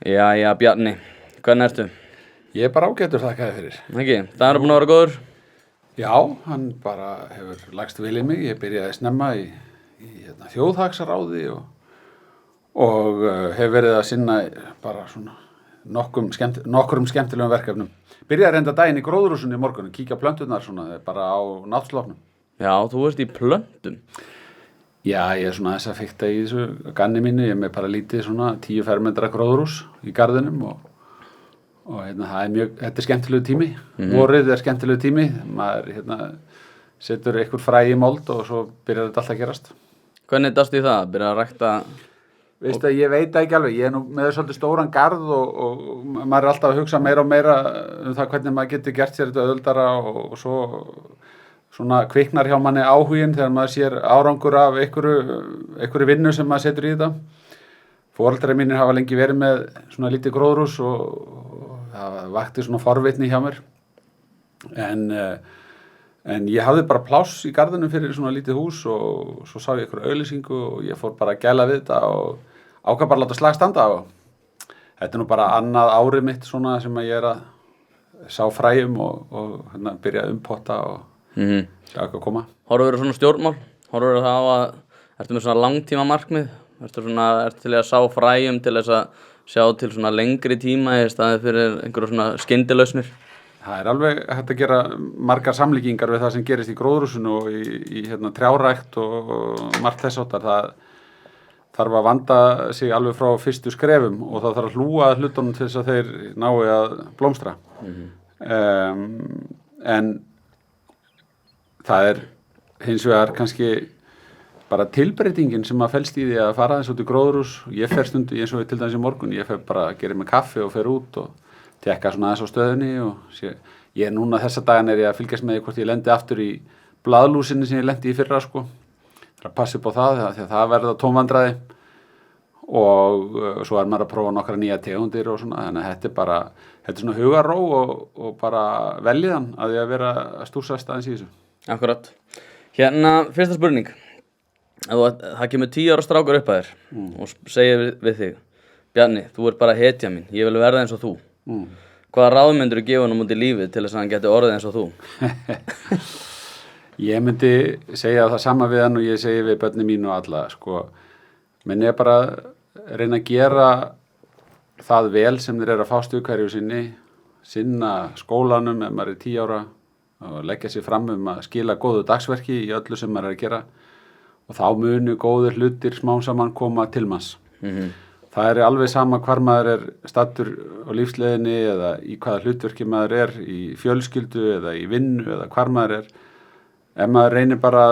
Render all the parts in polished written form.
Jæja, Bjarni, hvernig ertu? Ég er bara ágætur þakkaði fyrir. Ekki, það er búin að vera góður? Já, hann bara hefur lagst vel í mig. Ég byrjaði snemma í þjóðhagsráði og hef verið að sinna bara svona nokkrum skemmtilegum verkefnum. Byrjaði reynda daginn í gróðurhúsinu í morgun, kíkja á plönturnar svona bara á náttslofnum. Já, þú ert í plöntum. Já, ég er svona þess að fikta í þessu ganni mínu. Ég er með bara lítið svona 10 fermetra gróðurhús í garðinum og þetta er skemmtilegu tími. Vorið er skemmtilegu tími. Maður setur einhver fræ í mold og svo byrjar þetta alltaf að gerast. Hvernig dastu í það? Byrja að rækta? Veistu að ég veit það ekki alveg. Ég er nú með svolítið stóran garð og maður er alltaf að hugsa meira og meira það hvernig maður getur gert sér þetta auðveldara og svo svona kviknar hjá manni áhuginn þegar maður sér árangur af einhverju vinnu sem maður setur í þetta. Foreldrar mínir hafa lengi verið með svona lítið gróðurhús og það vakti svona forvitni hjá mér. En ég hafði bara pláss í garðinum fyrir svona lítið hús og svo sá ég einhverju auglýsingu og ég fór bara að gæla við þetta og ákvað bara að láta slag standa á. Þetta er nú bara annað árið mitt svona sem að ég er að sá fræjum og byrja að umpotta og sjá eitthvað koma. Horfur svona stjórnmál? Horfur það á að, ertu með svona langtíma markmið? Ertu til að sá fræjum til þess að sjá til svona lengri tíma í staðið fyrir einhverju svona skyndilausnir? Það er alveg hægt að gera margar samlíkingar við það sem gerist í gróðurhúsinu og í trjárækt og margt þess áttar. Það þarf að vanda sig alveg frá fyrstu skrefum og það þarf að hlúa hlutunum til þess að þeir nái að blómstra. En það er hins vegar kannski bara tilbreytingin sem að felst í því að fara aðeins út í gróðurhús. Ég fer stundu eins og til dæmis í morgun, ég fer bara að gera með kaffi og fer út og tekka svona aðeins á stöðunni og ég er núna þessa dagan er ég að fylgjast með því hvort ég lendi aftur í blaðlúsinni sem ég lendi í fyrra sko. Það er að passa upp á það því að það verða tómvandræði og svo er maður að prófa nokkra nýja tegundir og svona, þannig að þetta er svona hugarró og bara veljiðan að því að vera að stúsast aðeins í þessu. Akkurat. Hérna, fyrsta spurning. Það kemur 10 ára strákur upp að þér og segir við þig: Bjarni, þú ert bara hetja mín, ég vil verða eins og þú. Hvaða ráð myndirðu gefa honum út í lífið til þess að hann geti orðið eins og þú? Ég myndi segja það sama við hann og ég segi við börnin mín og alla, sko. Menn ég bara reyna að gera það vel sem þeir eru að fást við hverju sinna skólanum ef maður er 10 ára og leggja sér fram að skila góðu dagsverki í öllu sem maður er að gera og þá munu góðir hlutir smám saman koma til manns. Það er alveg sama hvar maður er staddur á lífsleiðinni eða í hvaða hlutverki maður er, í fjölskyldu eða í vinnu eða hvar maður er. Ef maður reynir bara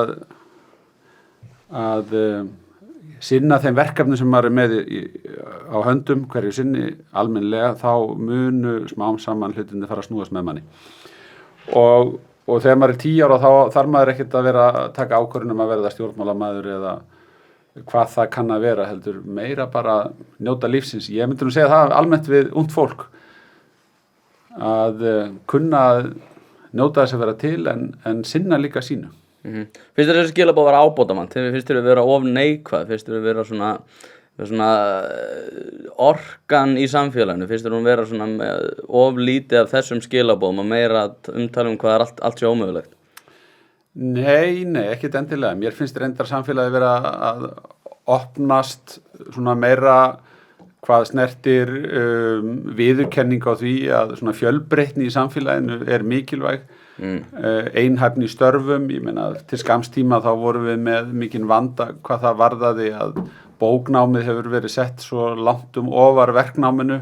að sinna þeim verkefnum sem maður er með á höndum hverju sinni almennilega, þá munu smám saman hlutinni fara að snúast með manni. Og þegar maður er 10 ára þá þarf maður ekkert að vera að taka ákvörðun að verða stjórnmálamaður eða hvað það kann að vera, heldur meira bara njóta lífsins. Ég myndi nú segja það almennt við ungt fólk að kunna að njóta þess að vera til en sinna líka sínu. Finnst þér þessi skilaboð að vera ábótamann? Finnst þér að vera of neikvæð? Finnst þér að vera svona orkan í samfélaginu? Finnst þér að vera svona of lítið af þessum skilaboðum og meira umtala hvað er allt sé ómögulegt? Nei, ekkert endilega. Mér finnst reyndar samfélagi vera að opnast svona meira hvað snertir viðurkenning á því að svona fjölbreytni í samfélaginu er mikilvæg. Einhæfni í störfum, ég meina til skamms tíma þá vorum við með mikinn vanda hvað það varðaði að bóknámið hefur verið sett svo langt ofar verknáminu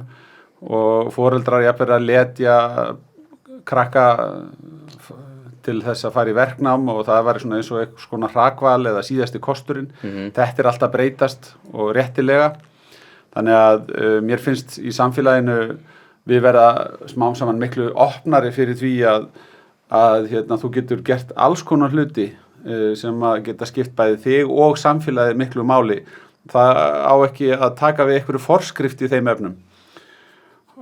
og foreldrar jafnvel að letja krakka til þess að fara í verknám og það var svona eins og eitthvað svona hrakval eða síðasti kosturinn. Þetta er alltaf breytast og réttilega. Þannig að mér finnst í samfélaginu við verða smám saman miklu opnari fyrir því að þú getur gert alls konar hluti sem að geta skipt bæði þig og samfélagið miklu máli. Það á ekki að taka við einhverju forskrift í þeim efnum.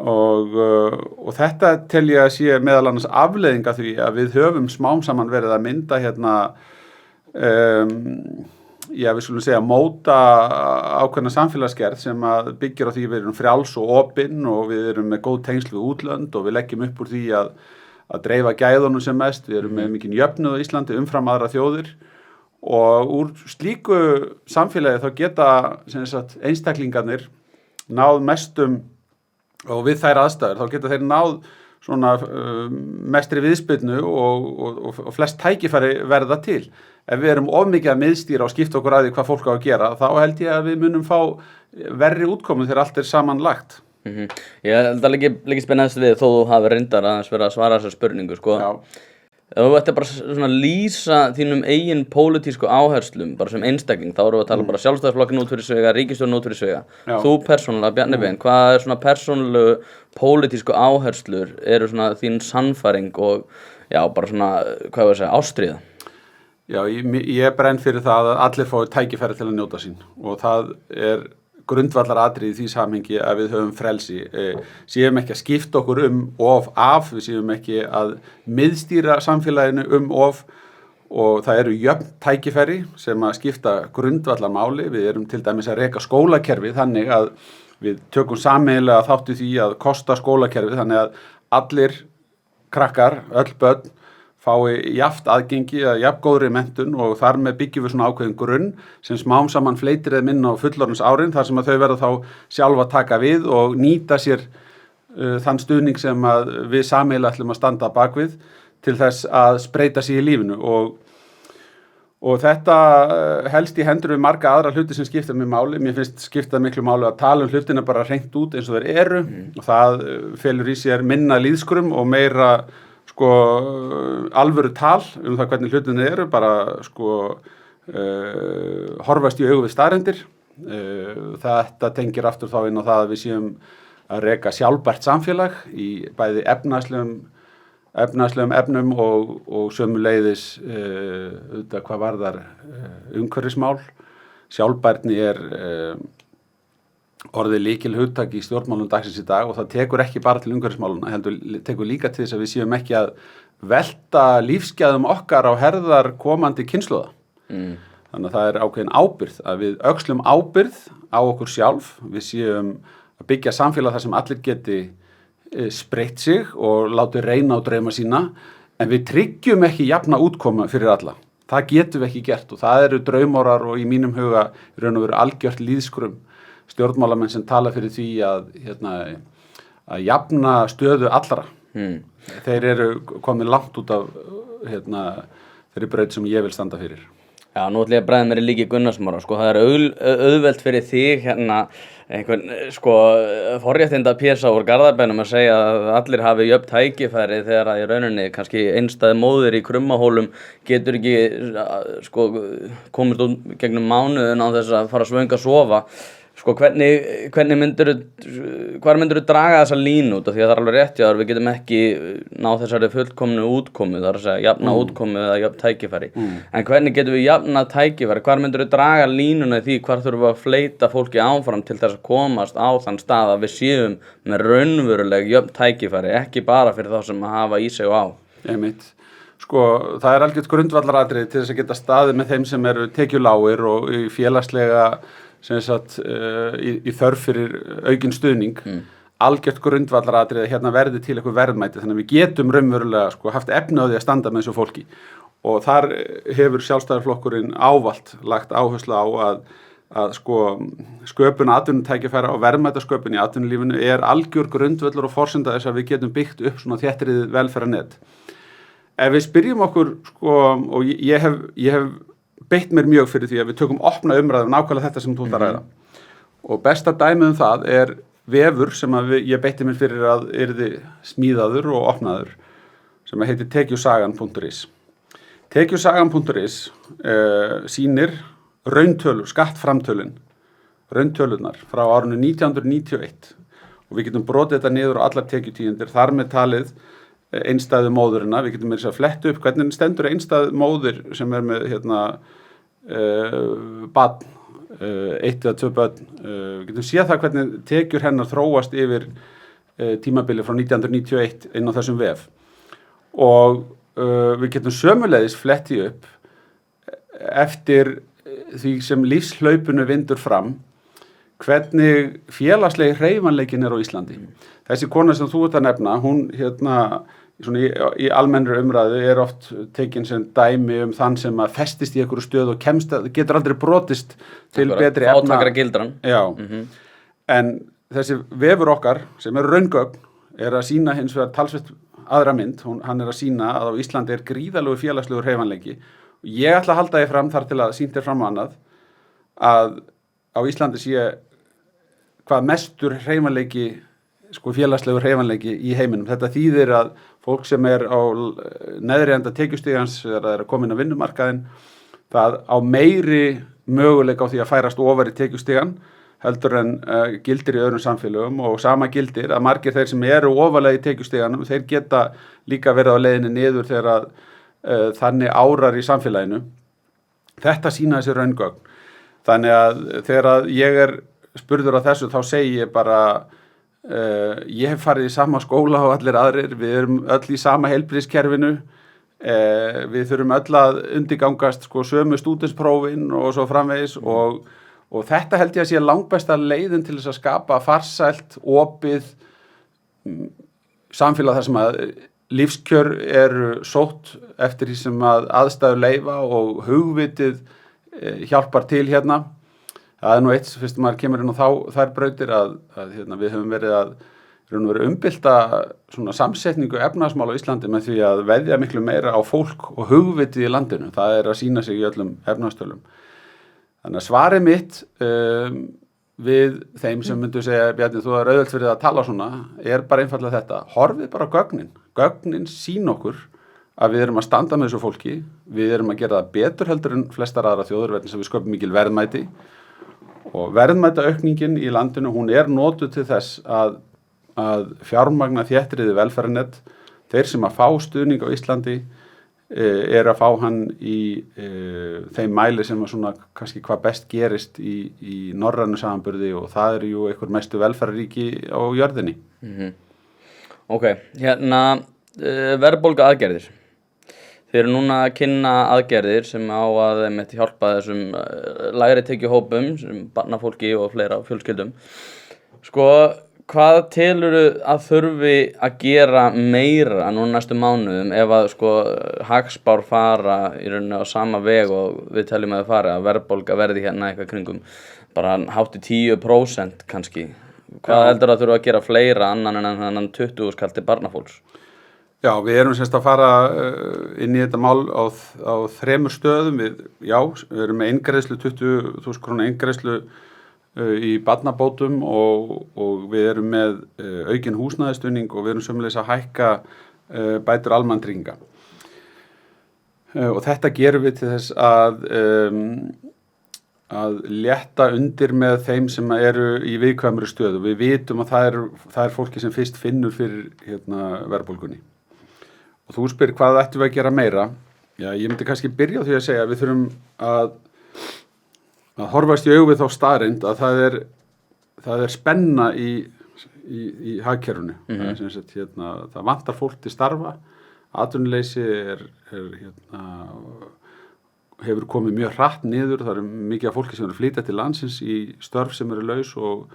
Og þetta tel ég að sé meðal annars afleiðing af því að við höfum smám saman verið að mynda við skulum segja, móta ákveðna samfélagsgerð sem að byggir á því við erum frjáls og opin og við erum með góð tengsl við útlönd og við leggjum upp úr því að dreifa gæðunum sem mest, við erum með mikinn jöfnuð á Íslandi umfram aðra þjóðir og úr slíku samfélagi þá geta sem sagt, einstaklingarnir náð mestum og við þær aðstæður, þá geta þeir náð svona mestri viðspyrnu og flest tækifæri verða til. Ef við erum of mikið að miðstýra og skipta okkur að því hvað fólk á að gera, þá held ég að við munum fá verri útkomu þegar allt er samanlagt. Ég held að líka spennast við þó þú hafi reyndar aðeins verið að svara þessar spurningu, sko. Já. Ef þú ætti bara svona lýsa þínum eigin pólitísku áherslum, bara sem einstakling, þá erum við að tala bara Sjálfstæðisflokkinn út fyrir svega, ríkisstjórn út fyrir svega. Já. Þú persónulega, Bjarni Ben, hvað svona persónulegu pólitísku áherslur eru svona þín sannfæring og já, bara svona, hvað ég að segja, ástríða? Já, ég brenn fyrir það að allir fái tækifæri til að njóta sín og það er grundvallar atriði í því samhengi að við höfum frelsi, séum ekki að skipta okkur of, við séum ekki að miðstýra samfélaginu of og það eru jöfn tækifæri sem að skipta grundvallar máli, við erum til dæmis að reka skólakerfið þannig að við tökum sameiginlega þátt í því að kosta skólakerfið þannig að allir krakkar, öll börn fái jafnt aðgengi að jafngóðri menntun og þar með byggjum við svona ákveðin grunn sem smám saman fleytir þeim inn á fullorðins árin þar sem að þau verða þá sjálfa að taka við og nýta sér þann stuðning sem að við sameiginlega ætlum að standa bakvið til þess að spreyta sig í lífinu og þetta helst í hendur við marga aðra hluti sem skipta mig máli. Mér finnst skipta miklu máli að tala hlutina bara hreint út eins og þeir eru og það felur í sér minna lýðskrum og meira alvöru tal það hvernig hlutinni eru, bara horfast í augu við staðreyndir. Þetta tengir aftur þá inn á það að við séum að reka sjálfbært samfélag í bæði efnahagslegum efnum og sömuleiðis hvað varðar umhverfismál. Sjálfbærni er orðið lykil hugtak í stjórnmálum dagsins í dag og það tekur ekki bara til umhverfismáluna, heldur tekur líka til þess að við séum ekki að velta lífsgæðum okkar á herðar komandi kynslóða. Þannig að það er ákveðin ábyrgð að við öxlum ábyrgð á okkur sjálf, við séum að byggja samfélag þar sem allir geti spreytt sig og láti reyna á drauma sína, en við tryggjum ekki jafna útkoma fyrir alla. Það getum við ekki gert og það eru draumórar og í mínum huga raun og veru algjört lýðskrum stjórnmálamenn sem tala fyrir því að jafna stöðu allra. Þeir eru komið langt út af þeirri braut sem ég vil standa fyrir. Já, nú ætla ég að bregða mér í líki Gunnarsmára, það er auðvelt fyrir þig einhvern, forréttinda pésa úr Garðabænum að segja að allir hafi jöfn tækifæri þegar að í rauninni kannski einstæð móðir í Krummahólum getur ekki, komist út gegnum mánuðin á þess að fara svöng að sofa. Hvernig myndirðu draga þessa línu út af því að það er alveg rétt hjá þér, við getum ekki náð þessari fullkomnu útkomu, það er að segja jafna útkomu eða jafn tækifæri. En hvernig getum við jafna tækifæri? Hvar myndirðu draga línuna í því hvar þurfum við að fleyta fólki áfram til þess að komast á þann stað að við séum með raunveruleg jafn tækifæri, ekki bara fyrir þá sem að hafa í sig og á? Einmitt. Það er algjört grundvallaratriði til þess að geta staðið með þeim sem eru tekjulágir og í félagslega í þörf fyrir aukinn stuðning, algjört grundvallaratriði að hérna verði til eitthvað verðmæti þannig að við getum raunverulega haft efni á því að standa með þessu fólki og þar hefur Sjálfstæðisflokkurinn ávallt lagt áherslu á að sköpun atvinnutækifæra og verðmætasköpun í atvinnulífinu er algjör grundvöllur og forsenda þess að við getum byggt upp svona þéttriðið velferðarnet. Ef við spyrjum okkur og ég hef beitt mér mjög fyrir því að við tökum opna umræðu nákvæmlega þetta sem þú ert að ræða. Og besta dæmið það er vefur sem ég beitti mér fyrir að yrði smíðaður og opnaður sem heitir tekjusagan.is. Tekjusagan.is sýnir rauntölur, skattframtölin, rauntölunar frá árinu 1991 og við getum brotið þetta niður á allar tekjutíundir, þar með talið einstæðu móðurina, við getum með þess að fletta upp hvernig stendur einstæð móðir sem með barn, 1 eða 2 börn, við getum séð það hvernig tekjur hennar þróast yfir tímabili frá 1991 inn á þessum vef og við getum sömuleiðis fletti upp eftir því sem lífslaupinu vindur fram hvernig félagslegi hreyfanleikin á Íslandi. Þessi kona sem þú ert að nefna, hún svona í almennri umræðu oft tekin sem dæmi þann sem að festist í einhverju stöð og getur aldrei brotist til betri efna. Fátækra gildran. Já, en þessi vefur okkar sem raungögn að sýna hins vegar talsvert aðra mynd. Hann að sýna að á Íslandi gríðalegu félagslegur hreyfanleiki. Ég ætla að halda því fram þar til að sýnt fram á annað að á Íslandi sé hvað mestur hreyfanleiki, félagslegur hreyfanleiki í heiminum. Þetta þýðir að fólk sem á neðri enda tekjustigans að koma inn á vinnumarkaðinn, það á meiri möguleika á því að færast ofar í tekjustigan heldur en gildir í öðrum samfélögum og sama gildir að margir þeir sem ofarlega í tekjustiganum, þeir geta líka verið á leiðinni niður þegar þannig árar í samfélaginu. Þetta sýna þessi raungögn. Þannig að þegar ég spurður á þessu þá segi ég bara ég hef farið í sama skóla og allir aðrir, við erum öll í sama heilbrigðiskerfinu, við þurfum öll að undirgangast sömu stúdentsprófin og svo framvegis og þetta held ég að sé langbesta leiðin til þess að skapa farsælt, opið samfélag þar sem að lífskjör sótt eftir því sem að aðstæður leyfa og hugvitið hjálpar til hérna. Það nú eitt, fyrst maður kemur inn á þær brautir að við höfum verið að umbylta svona samsetningu efnahagsmála á Íslandi með því að veðja miklu meira á fólk og hugvitið í landinu. Það að sýna sig í öllum efnahagstölum. Þannig að svarið mitt við þeim sem myndu segja, Bjarni, þú auðvelt fyrir að tala svona, bara einfallega þetta. Horfið bara á gögnin. Gögnin sýna okkur að við erum að standa með þessu fólki, við erum að gera það betur heldur en flestar aðra þjóðir vegna sem við sköpum mikil verðmæti. Og verðmætaaukningin í landinu, hún notuð til þess að fjármagna þéttriði velferðarnet. Þeir sem að fá stuðning á Íslandi að fá hann í þeim mæli sem að svona kannski hvað best gerist í norrænu samanburði og það jú einhver mestu velferðaríki á jörðinni. Ok, verðbólga aðgerðir. Þið eru núna að kynna aðgerðir sem á að hjálpa þessum lægri tekjuhópum, sem barnafólki og fleira fjölskyldum. Hvað telurðu að þurfi að gera meira núna næstu mánuðum ef að hagspár fara í rauninni á sama veg og við teljum að þau fara, að verðbólga verði hérna eitthvað kringum bara hátt í 10% kannski? Hvað heldur að þurfa að gera fleira annan en þannig 20 skall til barnafólks? Já, við erum semst að fara inn í þetta mál á 3 stöðum. Við erum með eingreiðslu, 20.000 króna eingreiðslu í barnabótum og við erum með aukinn húsnæðisstuðning og við erum sömuleiðis að hækka bætur almannatrygginga. Og þetta gerum við til þess að létta undir með þeim sem eru í viðkvæmri stöðu. Við vitum að það er fólki sem fyrst finnur fyrir verðbólgunni. Og þú spyr hvað ættum við að gera meira? Já, ég myndi kannski byrja á því að segja að við þurfum að horfast í augu við þá staðreynd að það er spenna í hagkerfinu. Það vantar fólk til starfa, atvinnuleysi hefur komið mjög hratt niður, það mikið af fólki sem flytja til landsins í störf sem laus og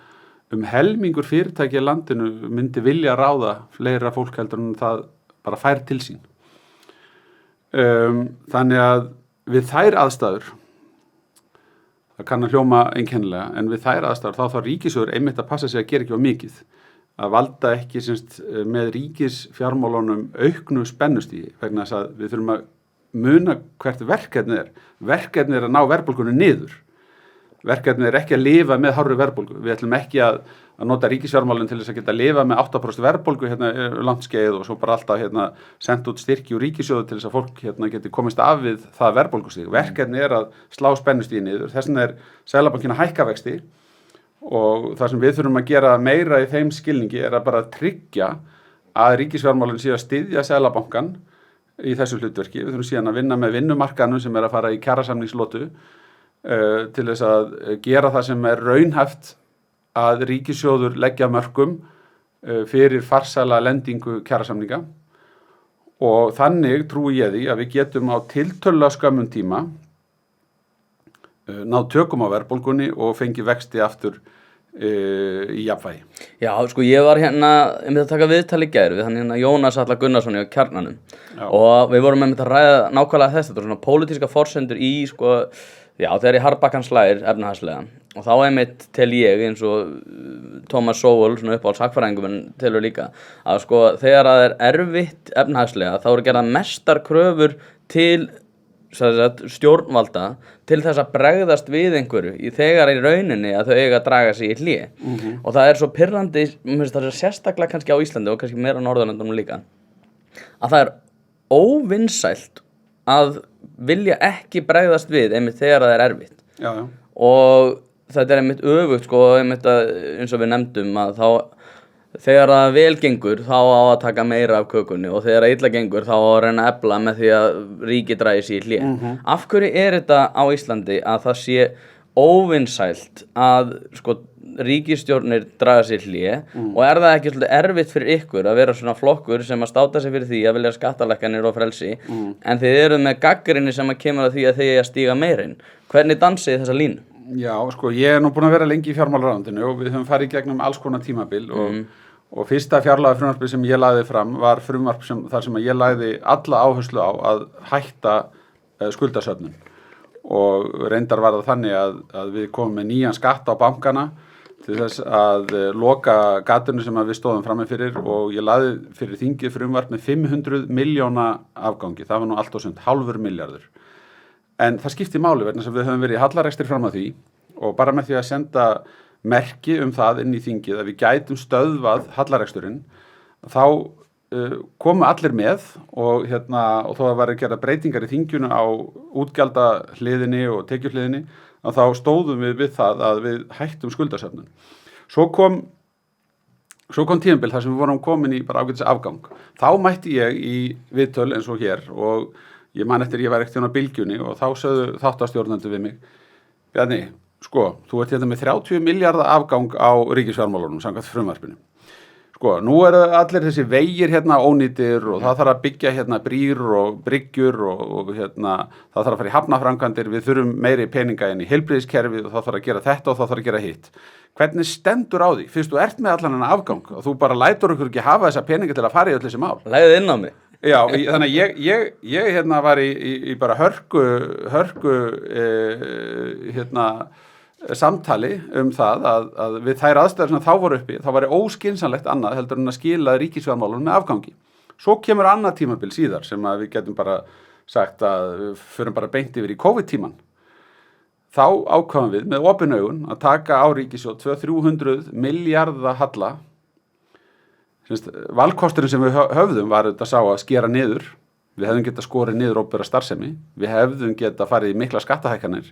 helmingur fyrirtæki í landinu myndi vilja ráða fleira fólk heldur en það bara fær til sín. Þannig að við þær aðstæður, það kann að hljóma einkennilega, en við þær aðstæður þá þarf ríkissjóður einmitt að passa sig að gera ekki of mikið, að valda ekki með ríkisfjármálunum auknu spennustígi, vegna þess að við þurfum að muna hvert verkefnið er. Verkefnið er að ná verðbólgunni niður. Verkefnið er ekki að lifa með hárri verðbólgu. Við ætlum ekki að nota ríkisfjármálin til þess að geta að lifa með 8% verðbólgu langt skeið og svo bara alltaf senda út styrki úr ríkissjóði til þess að fólk geti komist af við það verðbólgustig. Verkefnið er að slá spennustígi niður. Þess vegna er Seðlabankinn að hækka vexti og það sem við þurfum að gera meira í þeim skilningi er að bara tryggja að ríkisfjármálin sé að styðja Seðlabankann í þessu hlutverki. Við þurfum síðan að vinna með vinnumarkaðnum sem að fara í kjarasamningslotu til þess að gera það sem er raunhæft að ríkissjóður leggja mörkum fyrir farsæla lendingu kjarasamninga og þannig trúi ég því að við getum á tiltölulega skömmum tíma náð tökum á verðbólgunni og fengi vexti aftur í jafnvægi. Já, sko, ég var að taka viðtal í gær við hann Jónas Atla Gunnarssoni á Kjarnanum. Já. Og við vorum að ræða nákvæmlega þetta svona pólitíska forsendur í, sko, já, þegar í harðbakkann slægir efnahagslega. Og þá tel ég, eins og Thomas Sowell, svona uppáhalds hagfræðingurinn, telur líka, að sko, þegar það erfitt efnahagslega, þá eru gerðar mestar kröfur til stjórnvalda til þess að bregðast við einhverju þegar í rauninni að þau eiga að draga sig í hlé. Og það er svo pirrandi, það er sérstaklega kannski á Íslandi og kannski meira á Norðurlöndunum líka, að það er óvinsælt að vilja ekki bregðast við einmitt þegar það er erfitt. Já. Og þetta er einmitt öfugt, sko, einmitt eins og við nefndum að þá þegar það vel gengur þá á að taka meira af kökunni og þegar það illa gengur þá á að reyna að efla með því að ríkið dragi sig í hlé. Af hverju er þetta á Íslandi að það sé óvinsælt að sko ríkisstjórnir draga sig í hlé og er það ekki svolítið erfitt fyrir ykkur að vera svona flokkur sem að státa sig fyrir því að vilja skattalækkanir og frelsi en þið eru með gagnrýni sem að kemur að því að þið eiga að stíga meira inn. Hvernig dansið þessa línu? Já, sko, ég er nú búin að vera lengi í fjármálaráðuneytinu og við höfum farið gegnum alls konar tímabil og fyrsta fjárlagafrumvarpið sem ég lagði fram var frumvarp þar sem ég lagði alla áherslu á að hætta skuldasöfnun og reyndar var það þannig að við komum með nýjan skatt á bankana til þess að loka gatinu sem við stóðum frammi fyrir og ég lagði fyrir þingið frumvarp með 500 milljóna afgangi, það var nú allt og sumt, 0,5 milljarður. En það skipti máli vegna sem við höfum verið í hallarekstri fram að því og bara með því að senda merki það inn í þingið að við gætum stöðvað hallareksturinn þá komu allir með og þó að væri að gera breytingar í þinginu á útgjaldahliðinni og tekjuhliðinni að þá stóðum við það að við hættum skuldasöfnun. Svo kom tímabil þar sem við vorum komin í bara ágætis afgang. Þá mætti ég í viðtöl eins og hér og ég man eftir ég var ekkert á bylgjunni og þá sögðu þáttastjórnendur við mig Bjarni, sko, þú ert með 30 milljarða afgang á ríkisfjármálunum samkvæmt frumvarpinu. Sko, nú eru allir þessi vegir ónýtir og það þarf að byggja brýr og bryggjur og það þarf að fara í hafnaframkvæmdir, við þurfum meiri peninga inn í heilbrigðiskerfið og það þarf að gera þetta og það þarf að gera hitt. Hvernig stendur á því? Fyrst þú ert með allan þennan afgang og þú bara lætur okkur ekki hafa þessa peninga til að fara í öll þessi mál. Læðið inn á mig. Já, þannig að ég var í bara hörku samtali það að við þær aðstæður sem þá voru uppi, þá væri óskynsamlegt annað heldur en að skila ríkisfjármálunum með afgangi. Svo kemur annað tímabil síðar sem að við getum bara sagt að við förum bara beint yfir í COVID-tíman. Þá ákváðum við með opin augun að taka á ríkissjóð 200-300 milljarða halla. Valkosturinn sem við höfðum var þetta sá að skera niður. Við hefðum getað skorið niður opinbera starfsemi. Við hefðum getað farið í mikla skattahækkanir.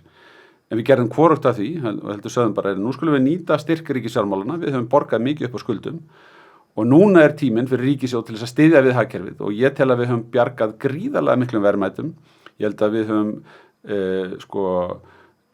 En við gerðum hvorugt af því og heldur sögðum bara nú skulum við nýta styrk ríkisfjármálana. Við höfum borgað mikið upp á skuldum og núna er tíminn fyrir ríkissjóð til þess að styðja við hagkerfið og ég tel að við höfum bjargað gríðarlega miklum verðmætum. Ég held að við höfum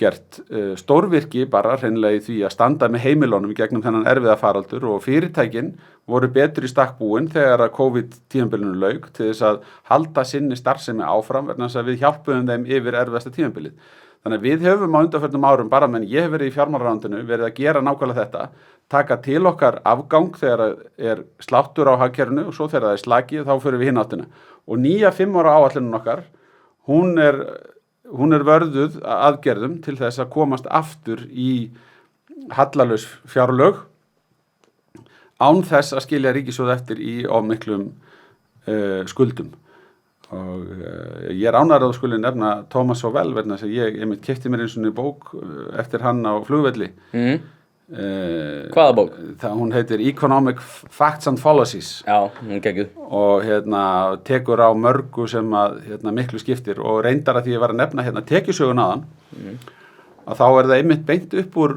gert stórvirki bara hreinlega í því að standa með heimilunum í gegnum þennan erfiða faraldur og fyrirtækin voru betur í stakk búin þegar að COVID-tímabilinu lauk til þess að halda sinni starfsemi áfram vegna þess að við hjálpuðum þeim yfir erfiðasta tímabilið. Þannig að við höfum á undanförnum árum bara menn ég hef verið í fjármálaráðuneytinu verið að gera nákvæmlega þetta, taka til okkar afgang þegar er sláttur á hagkerfinu og svo þegar það er slakið þá förum við hinn áttina. Og nýja 5 ára áætlunin okkar, hún er vörðuð aðgerðum til þess að komast aftur í hallalaus fjárlög án þess að skilja ríkissjóð eftir í of miklum skuldum. Og ég er ánægður að þú skuli nefna Thomas Sowell vegna þess að ég keypti mér eins og í bók eftir hann á flugvelli. Hvaða bók? Hún heitir Economic Facts and Fallacies. Já, hún geggjuð. Og tekur á mörgu sem að miklu skiptir og reyndar að því ég var að nefna tekjusögun áðan að þá er það einmitt beint upp úr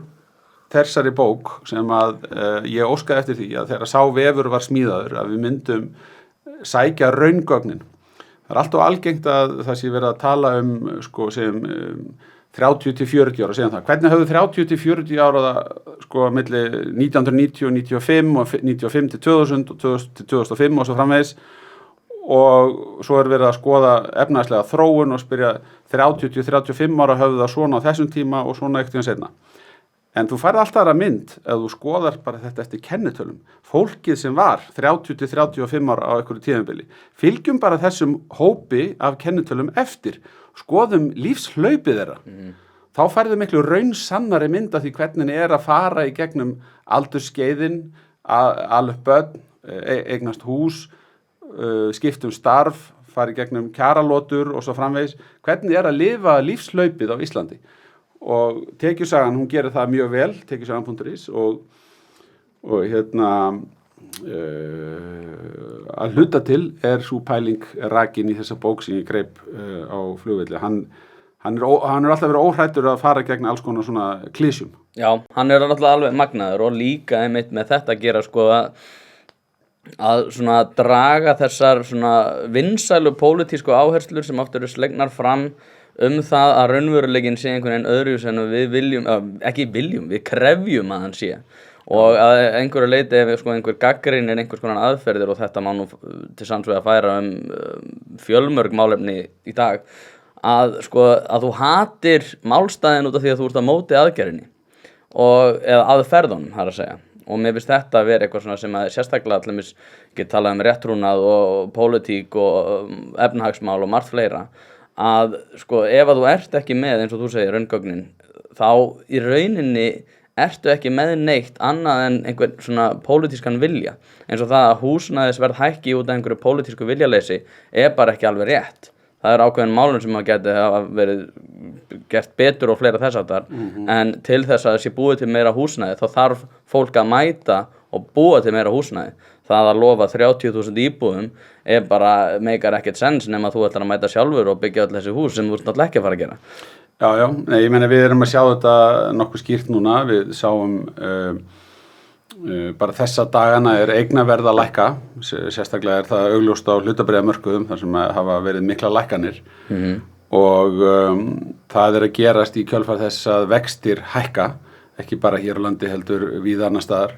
þessari bók sem að ég óskaði eftir því að þegar sá vefur var smíðaður að við myndum sækja raungögnin. Það er alltaf algengt að það sé verið að tala sem 30-40 ára, segjum það. Hvernig höfðu 30-40 ára milli 1990 og 95 og 95 til 2000 og 2000 til 2005 og svo framvegis og svo verið að skoða efnahagslega þróun og spyrja 30-35 ára höfðu það svona á þessum tíma og svona ekkert tíma seinna. En þú færð alltaf aðra mynd ef þú skoðar bara þetta eftir kennitölum. Fólkið sem var 30-35 ára á einhverju tímabili. Fylgjum bara þessum hópi af kennitölum eftir. Skoðum lífshlaupið þeirra. Þá færðu miklu raunsannari mynd af því hvernig að fara í gegnum aldurskeiðin, alveg börn, eignast hús, skiptum starf, fara í gegnum kjaralotur og svo framvegis. Hvernig að lifa lífslaupið á Íslandi? Og tekjusagan, hún gerir það mjög vel, tekjusagan.is og að hluta til svo pæling rakin í þessa bók sem ég greip á flugvelli. Hann er alltaf verið óhræddur að fara gegn alls konar svona klísjum. Já, hann er alltaf alveg magnaður og líka einmitt með þetta að gera sko að svona draga þessar svona vinsælu pólitísku áherslur sem oft eru slegnar fram það að raunveruleikinn sé einhvern veginn öðru sem við viljum, við krefjum að hann sé og að einhverju leiti ef sko einhver gagnrýnir einhvers konar aðferðir og þetta má nú til sanns vegar færa fjölmörg málefni í dag að sko að þú hatir málstæðin út af því að þú ert á móti aðgerðinni eða aðferðunum, það að segja. Og mér finnst þetta að vera eitthvað svona sem að sérstaklega allir get talað réttrúnað og pólitík og efnahagsmál og margt fleira að sko ef að þú ert ekki með eins og þú segir raungögnin þá í rauninni ertu ekki með neitt annað en einhver svona pólitískan vilja eins og það að húsnæðisverð hækki út af einhverju pólitísku viljaleysi bara ekki alveg rétt. Það er ákveðin málun sem að geti hafa verið gert betur og fleira þess aftar en til þess að það sé búið til meira húsnæði þá þarf fólk að mæta og búa til meira húsnæði. Það að lofa 30.000 íbúðum bara meikar ekkert sens nema þú ætlar að mæta sjálfur og byggja öll þessi hús sem þú ert náttúrulega ekki að fara að gera. Já, nei, ég meina við erum að sjá þetta nokkuð skýrt núna. Við sáum bara þessa dagana eignaverð að lækka, sérstaklega það augljóst á hlutabréfamörkuðum þar sem hafa verið mikla lækkanir og það að gerast í kjölfar þess að vextir hækka, ekki bara hér á landi heldur víða annars staðar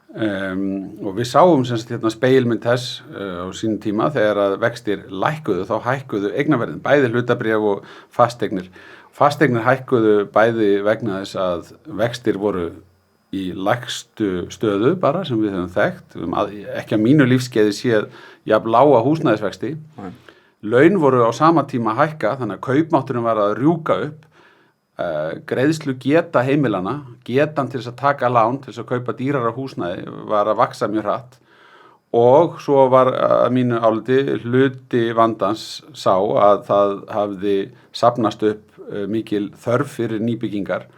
og við sáum sem sagt hérna spegilmynd þess á sínum tíma þegar að vextir lækkuðu þá hækkuðu eignaverðin, bæði hlutabréf og fasteignir. Fasteignir hækkuðu bæði vegna þess að vextir voru í lægstu stöðu bara sem við höfum þekkt, ekki að mínu lífskeiði séð jafn lága húsnæðisvexti. Laun voru á sama tíma að hækka þannig að kaupmátturinn var að rjúka upp, greiðslu geta heimilana, getan til þess að taka lán til þess að kaupa dýrara húsnæði var að vaxa mjög hratt og svo var að mínu áliti hluti vandans sá að það hafði safnast upp mikil þörf fyrir nýbyggingar.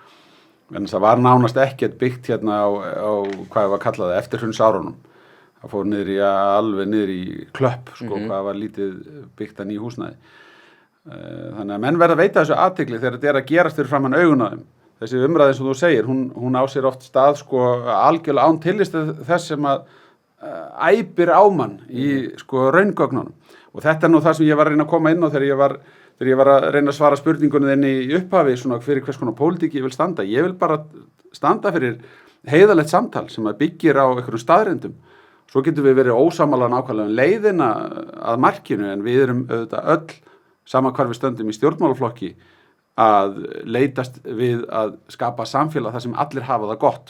En það var nánast ekkert byggt hérna á hvað var kallað eftirhrunsárunum. Það fór alveg niður í klöpp, hvað var lítið byggt að nýju húsnæði. Þannig að menn verða að veita þessu athygli þegar þetta að gerast fyrir framan augun á þeim. Þessi umræði sem þú segir, hún á sér oft stað algjörlega án tillits þess sem að æpir á mann í raungögnunum. Og þetta nú það sem ég var að reyna að koma inn á þegar ég var að reyna að svara spurningunni þinni í upphafi fyrir hvers konar pólitík ég vil standa. Ég vil bara standa fyrir heiðarlegt samtal sem að byggir á einhverjum staðreyndum. Svo getum við verið ósammála nákvæmlega leiðina að markinu en við erum auðvitað öll sama hvar við stöndum í stjórnmálaflokki að leitast við að skapa samfélag þar sem allir hafa það gott.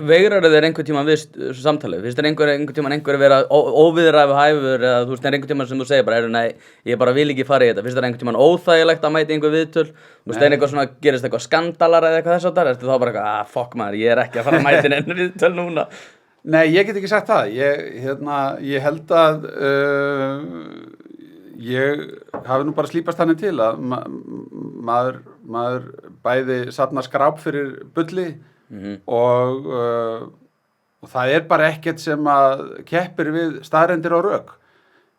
Veigrar þeir einhvern tíma við samtalið? Finnst þér einhvern tíma vera óviðræfu hæfur eða þú veist einhvern tíma sem þú segir bara nei, ég bara vil ekki fara í þetta. Finnst þér einhvern tíma óþægilegt að mæta einhver viðtöl? Þú veist eitthvað svona, gerist eitthvað skandalar eða eitthvað þess að það? Ertu þá bara eitthvað, fuck maður, ég ekki að fara að mæta inn viðtöl núna? Nei, ég get ekki sagt það. Ég held að ég hafi nú bara slípast þannig til að maður bæði safnar skráp fyrir bulli og það bara ekkert sem að keppir við staðreyndir á rök.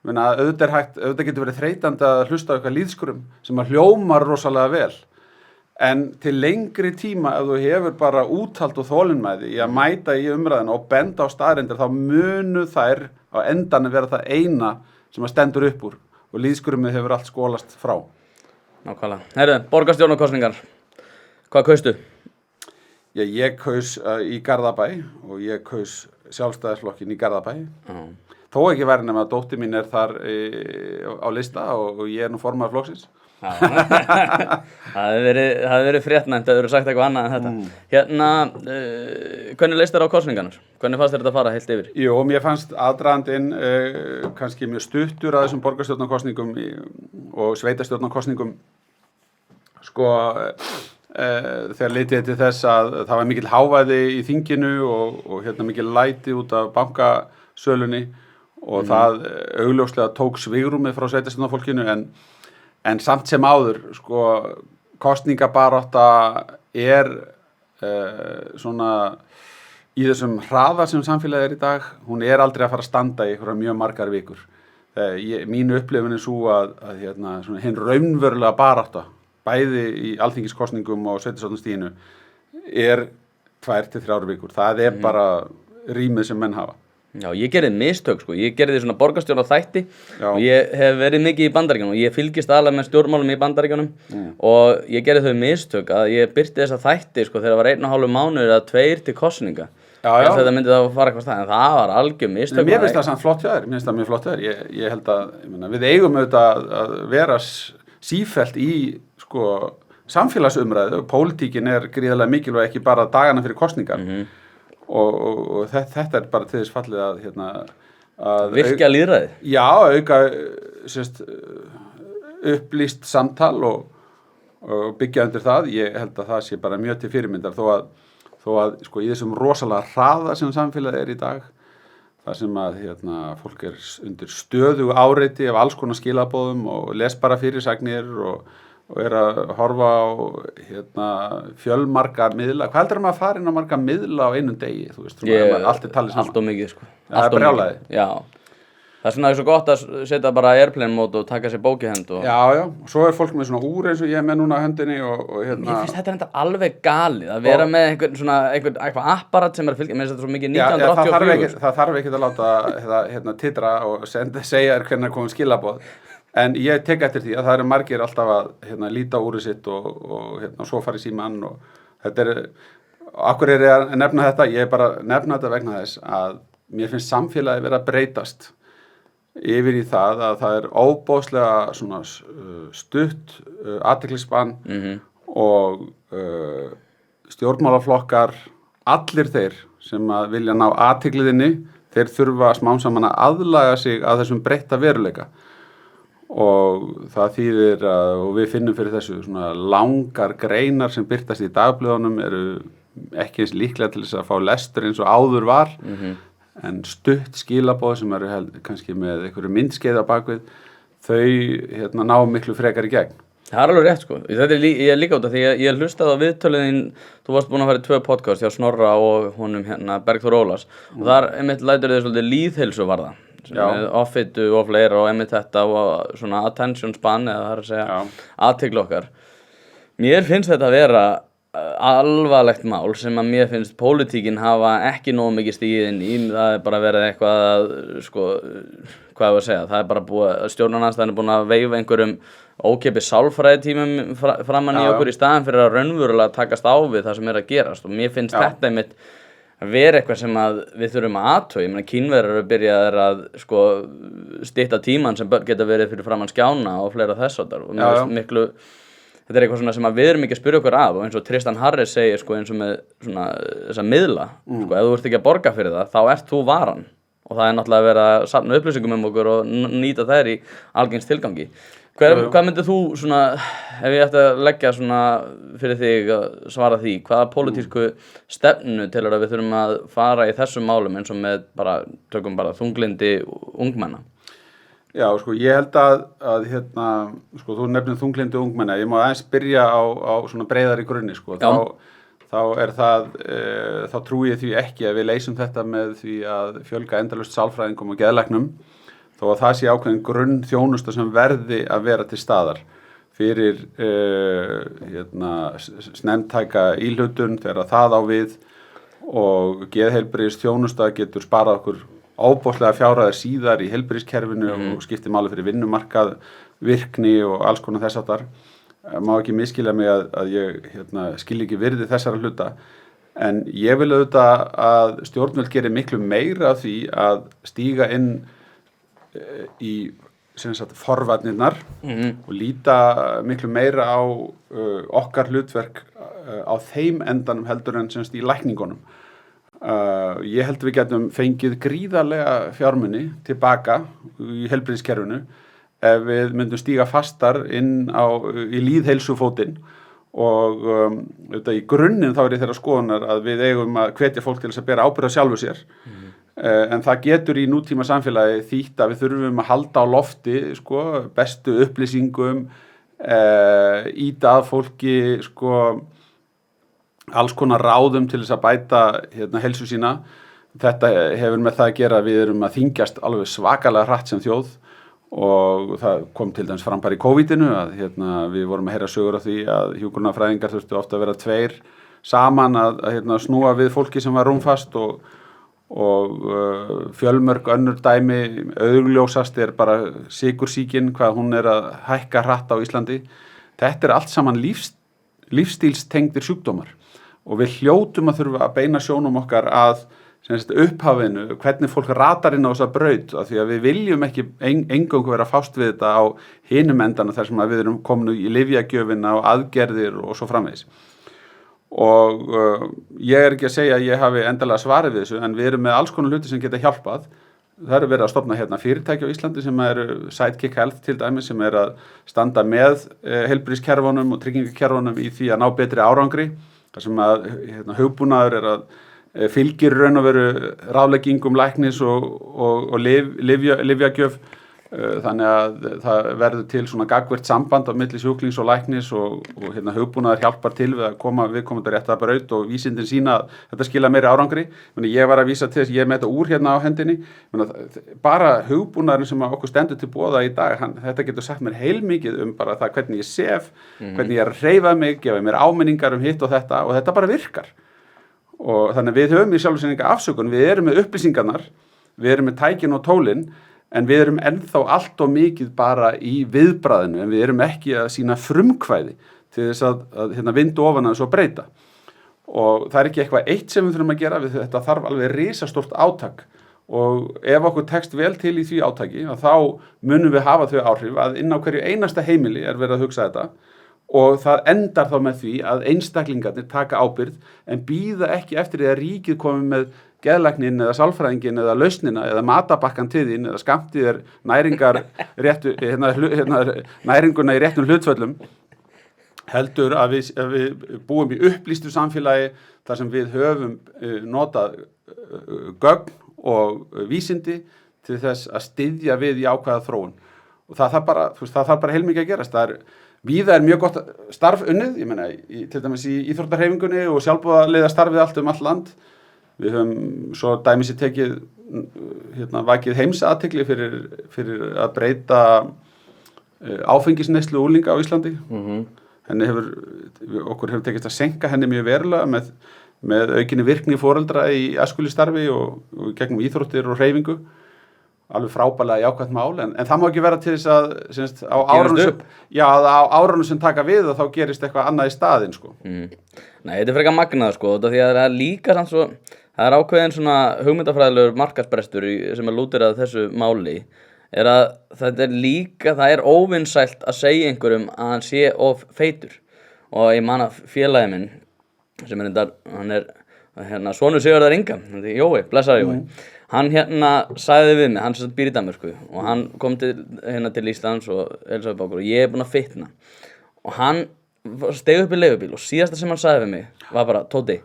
Auðvitað getur verið þreytandi að hlusta á eitthvað lýðskrum sem að hljómar rosalega vel. En til lengri tíma ef þú hefur bara úthald og þolinmæði í að mæta í umræðina og benda á staðreyndir þá munu þær á endanum vera það eina sem að stendur upp úr. Og lýðskrumið hefur allt skólast frá. Nákvæmlega. Heyrðu, borgarstjórnarkosningar. Hvað kaustu? Ég kaus í Garðabæ og ég kaus sjálfstæðisflokkin í Garðabæ. Þó þó ekki væri nema að dóttir mín þar á lista og ég nú formaður flokksins. Já, það hefði verið fréttnæmt að þú eru sagt eitthvað annað en þetta. Hérna, hvernig leist þér á kosningarnar? Hvernig fannst þér þetta að fara heilt yfir? Jú, mér fannst aðdragandinn kannski mjög stuttur að þessum borgarstjórnarkosningum og sveitarstjórnarkosningum. Sko, þegar litið til þess að það var mikil hávæði í þinginu og hérna mikil læti út af bankasölunni og það augljóslega tók svigrúmið frá sveitarstjórnarfólkinu en samt sem áður, sko, kosningabarátta svona í þessum hraða sem samfélagið í dag, hún aldrei að fara að standa í einhverja mjög margar vikur. Mínu upplifun svo að hérna, svona hinn raunverulega barátta, bæði í alþingiskosningum og sveitarstjórnarstiginu 2 til 3 vikur. Það bara rýmið sem menn hafa. Já, ég gerði mistök, sko. Ég gerði svona borgarstjórn á þætti og ég hef verið mikið í Bandaríkjunum og ég fylgist aðalega með stjórnmálum í Bandaríkjunum og ég gerði þau mistök að ég birti þessa þætti, sko, þegar það var 1,5 mánuður eða 2 til kosninga. Já. Þetta myndi þá fara eitthvað stað, en það var algjör mistök. Mér finnst það samt flott hjá þér, mér finnst það mjög flott hjá þér. Ég held að við eigum auðvitað að vera sífellt í, sko, samfélagsumræðu. Pólitíkin gríðarlega mikilvæg, ekki bara dagana fyrir kosningar. Og þetta bara til þess fallið að hérna að virkja lýðræði. Já, auka upplýst samtal og byggja undir það. Ég held að það sé bara mjög til fyrirmyndar þó að sko í þessum rosalega hraða sem samfélagið í dag, þar sem að hérna fólk undir stöðugu áreiti af alls konar skilaboðum og les bara fyrirsagnir og að horfa á hérna, fjölmargar miðla. Hvað heldur maður að fara inn á marga miðla á einum degi? Þú veist, allt talið saman. Allt of mikið, sko. Það brjálæði. Já. Það svona svo gott að setja bara airplane mode og taka sér bók í hend. Já. Og svo fólk með svona úr eins og ég með núna á höndinni og hérna. Ég finnst þetta enda alveg galið að vera með eitthvað apparat sem fylgja. Mér finnst þetta svo mikið 1984. Það þarf ekki að láta hérna titra og segja hvernig komum skilaboð. En ég tek eftir því að það margir alltaf að hérna, líta úrið sitt og hérna, svo fara í símann og þetta akkur ég að nefna þetta, ég bara nefna þetta vegna þess að mér finnst samfélagi vera að breytast yfir í það að það óbóðslega svona stutt athyglisbann og stjórnmálaflokkar, allir þeir sem að vilja ná athygliðinni, þeir þurfa smám saman að aðlaga sig að þessum breytta veruleika. Og það þýðir og við finnum fyrir þessu svona langar greinar sem birtast í dagblöðunum ekki eins líklega til þess að fá lestur eins og áður var en stutt skilaboð sem kannski með einhverju myndskeið á bakvið þau hérna, ná miklu frekar í gegn. Það alveg rétt, sko. Ég líka út af því ég hlustaði á viðtöluðin, þú varst búin að fara í 2 podcast hjá Snorra og honum hérna Bergþór Ólafs og þar einmitt lætur þið svolítið lýðheilsuvarða með offitu og fleira og einmitt þetta og svona attention span eða það að segja athygli okkar. Mér finnst þetta að vera alvarlegt mál sem að mér finnst pólitíkin hafa ekki nógu mikið stigið inn í. Það bara verið eitthvað að, sko, hvað ég að segja, það bara búið, stjórnarandstaðan búin að veifa einhverjum ókeypis sálfræðitímum framan í okkur í staðan fyrir að raunverulega takast á við það sem að gerast og mér finnst þetta einmitt að vera eitthvað sem að við þurfum að athuga. Ég meina Kínverjar eru byrjaðir að sko stytta tímann sem geta verið fyrir framan skjána og fleira þess áttar og mér finnst miklu þetta eitthvað svona sem að við erum ekki að spyrja okkur af og eins og Tristan Harris segir sko eins og með svona þessa miðla sko ef þú ert ekki að borga fyrir það þá ert þú varan og það náttúrulega verið að safna upplýsingum okkur og nýta þær í algengs tilgangi. Hvað myndir þú svona, ef ég ætti að leggja svona fyrir þig að svara því, hvaða pólitísku stefnu telur að við þurfum að fara í þessum málum eins og með tökum bara þunglindi ungmenna? Já, sko, ég held að hérna, sko, þú nefnir þunglindi ungmenna, ég má aðeins byrja á svona breiðari grunni, sko, þá trúi ég því ekki að við leysum þetta með því að fjölga endalaust sálfræðingum og geðlæknum, þó að það sé ákveðin grunnþjónusta sem verði að vera til staðar fyrir snemmtæka íhlutun þegar það á við og geðheilbrigðis þjónusta getur sparað okkur óbóðslega fjárhæðir síðar í heilbrigðiskerfinu og skiptir máli fyrir vinnumarkað, virkni og alls konar þess áttar. Má ekki misskilja mig að ég skil ekki virði þessara hluta en ég vil auðvitað að stjórnvöld gerir miklu meira af því að stíga inn í sem sagt forvarnirnar og líta miklu meira á okkar hlutverk á þeim endanum heldur en sem sagt í lækningunum. Ég held við getum fengið gríðarlega fjármuni tilbaka í heilbrigðiskerfinu ef við myndum stíga fastar inn í lýðheilsufótinn og í grunninn þá ég þeirra skoðunar að við eigum að hvetja fólk til þess að bera ábyrgð á sjálfu sér. En það getur í nútíma samfélagi þýtt að við þurfum að halda á lofti bestu upplýsingum, ýta að fólki alls konar ráðum til þess að bæta heilsu sína. Þetta hefur með það að gera að við erum að þyngjast alveg svakalega hratt sem þjóð og það kom til dæmis fram bara í COVID-inu að við vorum að heyra sögur af því að hjúkrunarfræðingar þurftu ofta að vera 2 saman að snúa við fólki sem var rúmfast og fjölmörg önnur dæmi, augljósast bara sykursýkin, hvað hún að hækka hratt á Íslandi. Þetta allt saman lífstílstengdir sjúkdómar og við hljótum að þurfa að beina sjónum okkar að upphafinu, hvernig fólk ratar inn á þessa braut, af því að við viljum ekki eingöngu vera að fást við þetta á hinum endana þar sem að við erum komin í lyfjagjöfina og aðgerðir og svo framvegis. Og ég ekki að segja að ég hafi endalega svarið við þessu, en við erum með alls konar hluti sem geta hjálpað. Það eru verið að stofna fyrirtæki á Íslandi sem eru Sidekick Health til dæmis, sem að standa með heilbrigðiskerfunum og tryggingakerfunum í því að ná betri árangri, þar sem að hugbúnaður að fylgir raun og veru ráðleggingum læknis og lyfjagjöf, þannig að það verður til svona gagnvirkt samband á milli sjúklings og læknis og hugbúnaður hjálpar til við að koma viðkomandi rétt að braut og vísindin sína að þetta skila meiri árangri. Ég var að vísa til þess, ég með þetta úr á hendinni, bara hugbúnaðurinn sem okkur stendur til boða í dag, þetta getur sagt mér heilmikið bara það hvernig ég sef, hvernig ég að hreyfa mig, gefa mér áminningar hitt og þetta bara virkar. Og þannig að við höfum í sjálfu sér enga afsökun, við erum með upplýsingarnar, við erum með tækin og tólin, en við erum ennþá allt og mikið bara í viðbragðinu, en við erum ekki að sýna frumkvæði til þess að vinda ofan að þessu og breyta. Og það ekki eitthvað eitt sem við þurfum að gera, þetta þarf alveg risastórt átak og ef okkur tekst vel til í því átaki, þá munum við hafa þau áhrif að inn á hverju einasta heimili verið að hugsa þetta. Og það endar þá með því að einstaklingarnir taka ábyrgð en bíða ekki eftir því að ríkið komi með geðlæknin eða sálfræðingin eða lausnina eða matabakkan til þín eða skammtið næringuna í réttum hlutföllum, heldur að við búum í upplýstu samfélagi þar sem við höfum notað gögn og vísindi til þess að styðja við í ákveða þróun. Og það þarf bara heilmikið að gerast. Víða mjög gott starf unnið, ég meina, til dæmis í íþróttahreyfingunni og sjálfboðaliða starfið allt allt land. Við höfum svo dæmis tekið, vakið heimsathygli fyrir að breyta áfengisneyslu unglinga á Íslandi. Okkur hefur tekist að seinka henni mjög verulega með aukinni virkni foreldra í æskulýðsstarfi og gegnum íþróttir og hreyfingu. Alveg frábærlega jákvætt mál, en það má ekki vera til þess að á árunum sem taka við og þá gerist eitthvað annað í staðinn, Nei, þetta frekar magnað, því að það líka samt svo, það ákveðin svona hugmyndafræðilegur markaðsbrestur sem lútir að þessu máli, að þetta líka, það óvinsælt að segja einhverjum að hann sé of feitur. Og ég man að félagi minn, sem hann sonur Sigurðar Inga, Jói, blessaður Jói. Hann sagði við mig, hann sem býr í Danmörku og hann kom til Íslands og Elísabet og ég búinn að fitna og hann steig upp í leigubíl og síðasta sem hann sagði við mig var bara, Tóti,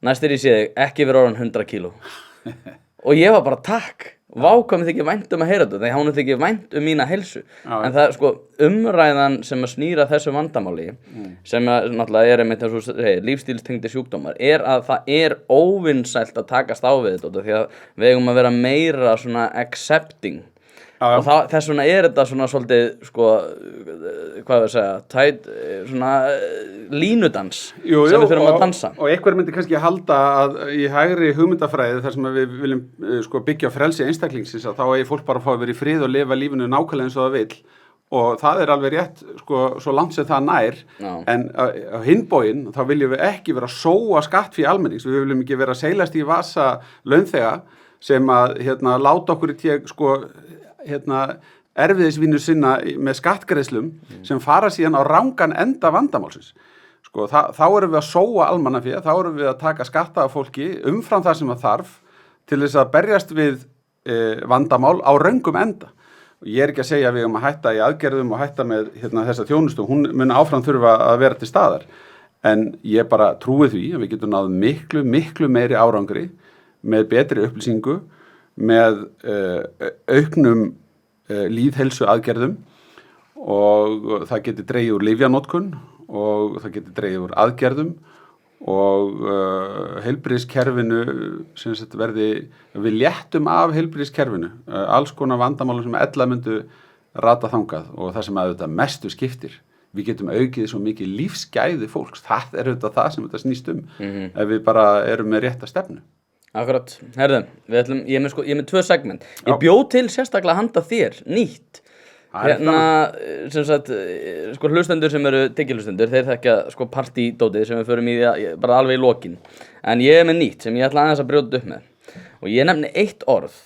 næstir ég sé þig ekki vera orðin 100 kíló og ég var bara takk, hvað mér þykir vænt að heyra þetta, þegar hún þykir vænt mína heilsu. En það umræðan sem að snýra þessu vandamáli sem að náttúrulega einmitt eins og segir, lífstílstengdir sjúkdómar, að það óvinsælt að takast á við þetta því að við eigum að vera meira svona accepting. Og þess vegna þetta svona svolítið hvað við segja svona línudans sem við þurfum að dansa. Og einhver myndi kannski halda að í hægri hugmyndafræði þar sem við viljum byggja frelsi einstaklingsins að þá eigi fólk bara að fá að vera í frið og lifa lífinu nákvæmlega eins og það vill og það alveg rétt svo langt sem það nær. En á hinn bóginn þá viljum við ekki vera að sóa skattfé almennings, við viljum ekki vera að seilast í vasa launþega sem að láta okkur í erfiðisvinnu sinna með skattgreiðslum sem fara síðan á rangan enda vandamálsins. Sko, þá erum við að sóa almannafé, þá erum við að taka skatta af fólki umfram það sem það þarf til þess að berjast við vandamál á röngum enda. Ég er ekki að segja að við erum að hætta í aðgerðum og hætta með þessa þjónustu, hún mun áfram þurfa að vera til staðar. En ég bara trúi því að við getum náð miklu meiri árangri með betri upplýsingu, með auknum lýðheilsu aðgerðum og það getur dregið úr lyfjanotkun og það getur dregið úr aðgerðum og heilbrigðiskerfinu sem sagt við léttum af heilbrigðiskerfinu alls konar vandamálum sem ella myndu rata þangað og það sem auðvitað mestu skiptir. Við getum aukið svo mikið lífsgæði fólks, það auðvitað það sem þetta snýst ef við bara erum með rétta stefnu. Akkurat, herðu, ég er með 2 segment. Ég bjó til sérstaklega handa þér, nýtt. Sem sagt, sko hlustendur sem eru tyggilhlustendur, þeir þekkja sko partydótið sem við förum í bara alveg í lokin. En ég er með nýtt sem ég ætla aðeins að brjóta upp með. Og ég nefni 1 orð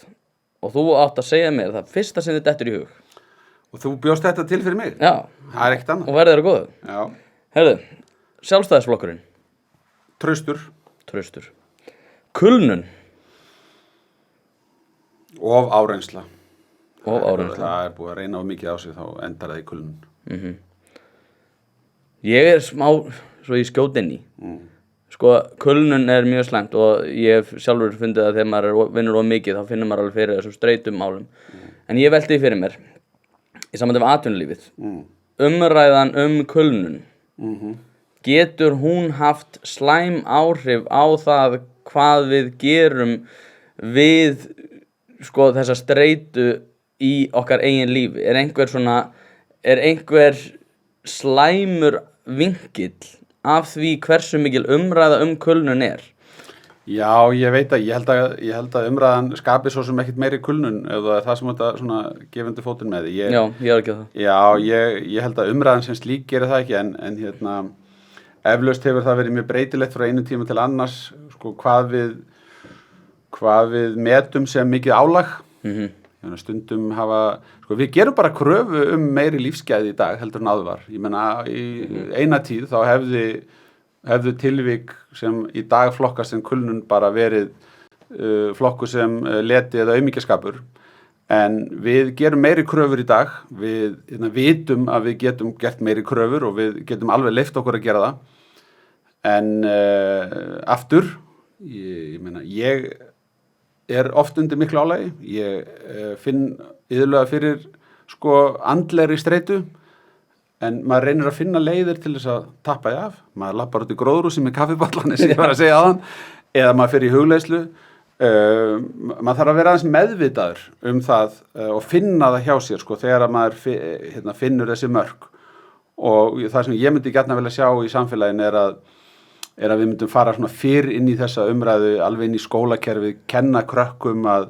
og þú átt að segja mér það fyrsta sem þið dettur í hug. Og þú bjóst þetta til fyrir mig? Já. Það er ekkert annað. Og verður það góðu? Já. Herðu, Sjálfstæðisflokkurinn. Traustur. Kulnun. Of áreynsla. Það er búið að reyna of mikið á sig, þá endar það í kulnun. Ég er smá svo í skjótinni. Sko, kulnun er mjög slæmt og ég hef sjálfur fundið að þegar maður vinnur of mikið þá finnur maður alveg fyrir þessum streitum málum. En ég velti því fyrir mér í sambandi við atvinnulífið. Umræðan kulnun. Getur hún haft slæm áhrif á það hvað við gerum við sko þessa streitu í okkar eigin lífi? Er einhver slæmur vinkill af því hversu mikil umræða kulnun er? Já, ég veit að ég held að umræðan skapi svo sem ekkert meiri kulnun eða það sem þetta svona gefandi fótinn með því. Já, ég er ekki það. Já, ég held að umræðan sem slík gerir það ekki en eflaust hefur það verið mjög breytilegt frá einu tíma til annars sko hvað við metum sem mikið álag. Stundum sko við gerum bara kröfu meiri lífsgæði í dag heldur en áður var. Ég meina í eina tíð þá hefðu tilvik sem í dag flokkast sem kulnun bara verið flokku sem leti eða aumingjaskapur. En við gerum meiri kröfur í dag, við vitum að við getum gert meiri kröfur og við getum alveg leyft okkur að gera það. En aftur, ég er oft undir miklu álagi, ég finn iðulega fyrir sko andlegri streitu, en maður reynir að finna leiðir til þess að tappa því af, maður lappar út í gróðrúsi með kaffiballan sem ég var að segja áðan, eða maður fer í hugleiðslu, maður þarf að vera aðeins meðvitaður það og finna það hjá sér sko þegar að maður finnur þessi mörk og það sem ég myndi gjarna vilja sjá í samfélaginu er að við myndum fara svona fyrr inn í þessa umræðu, alveg inn í skólakerfið, kenna krökkum að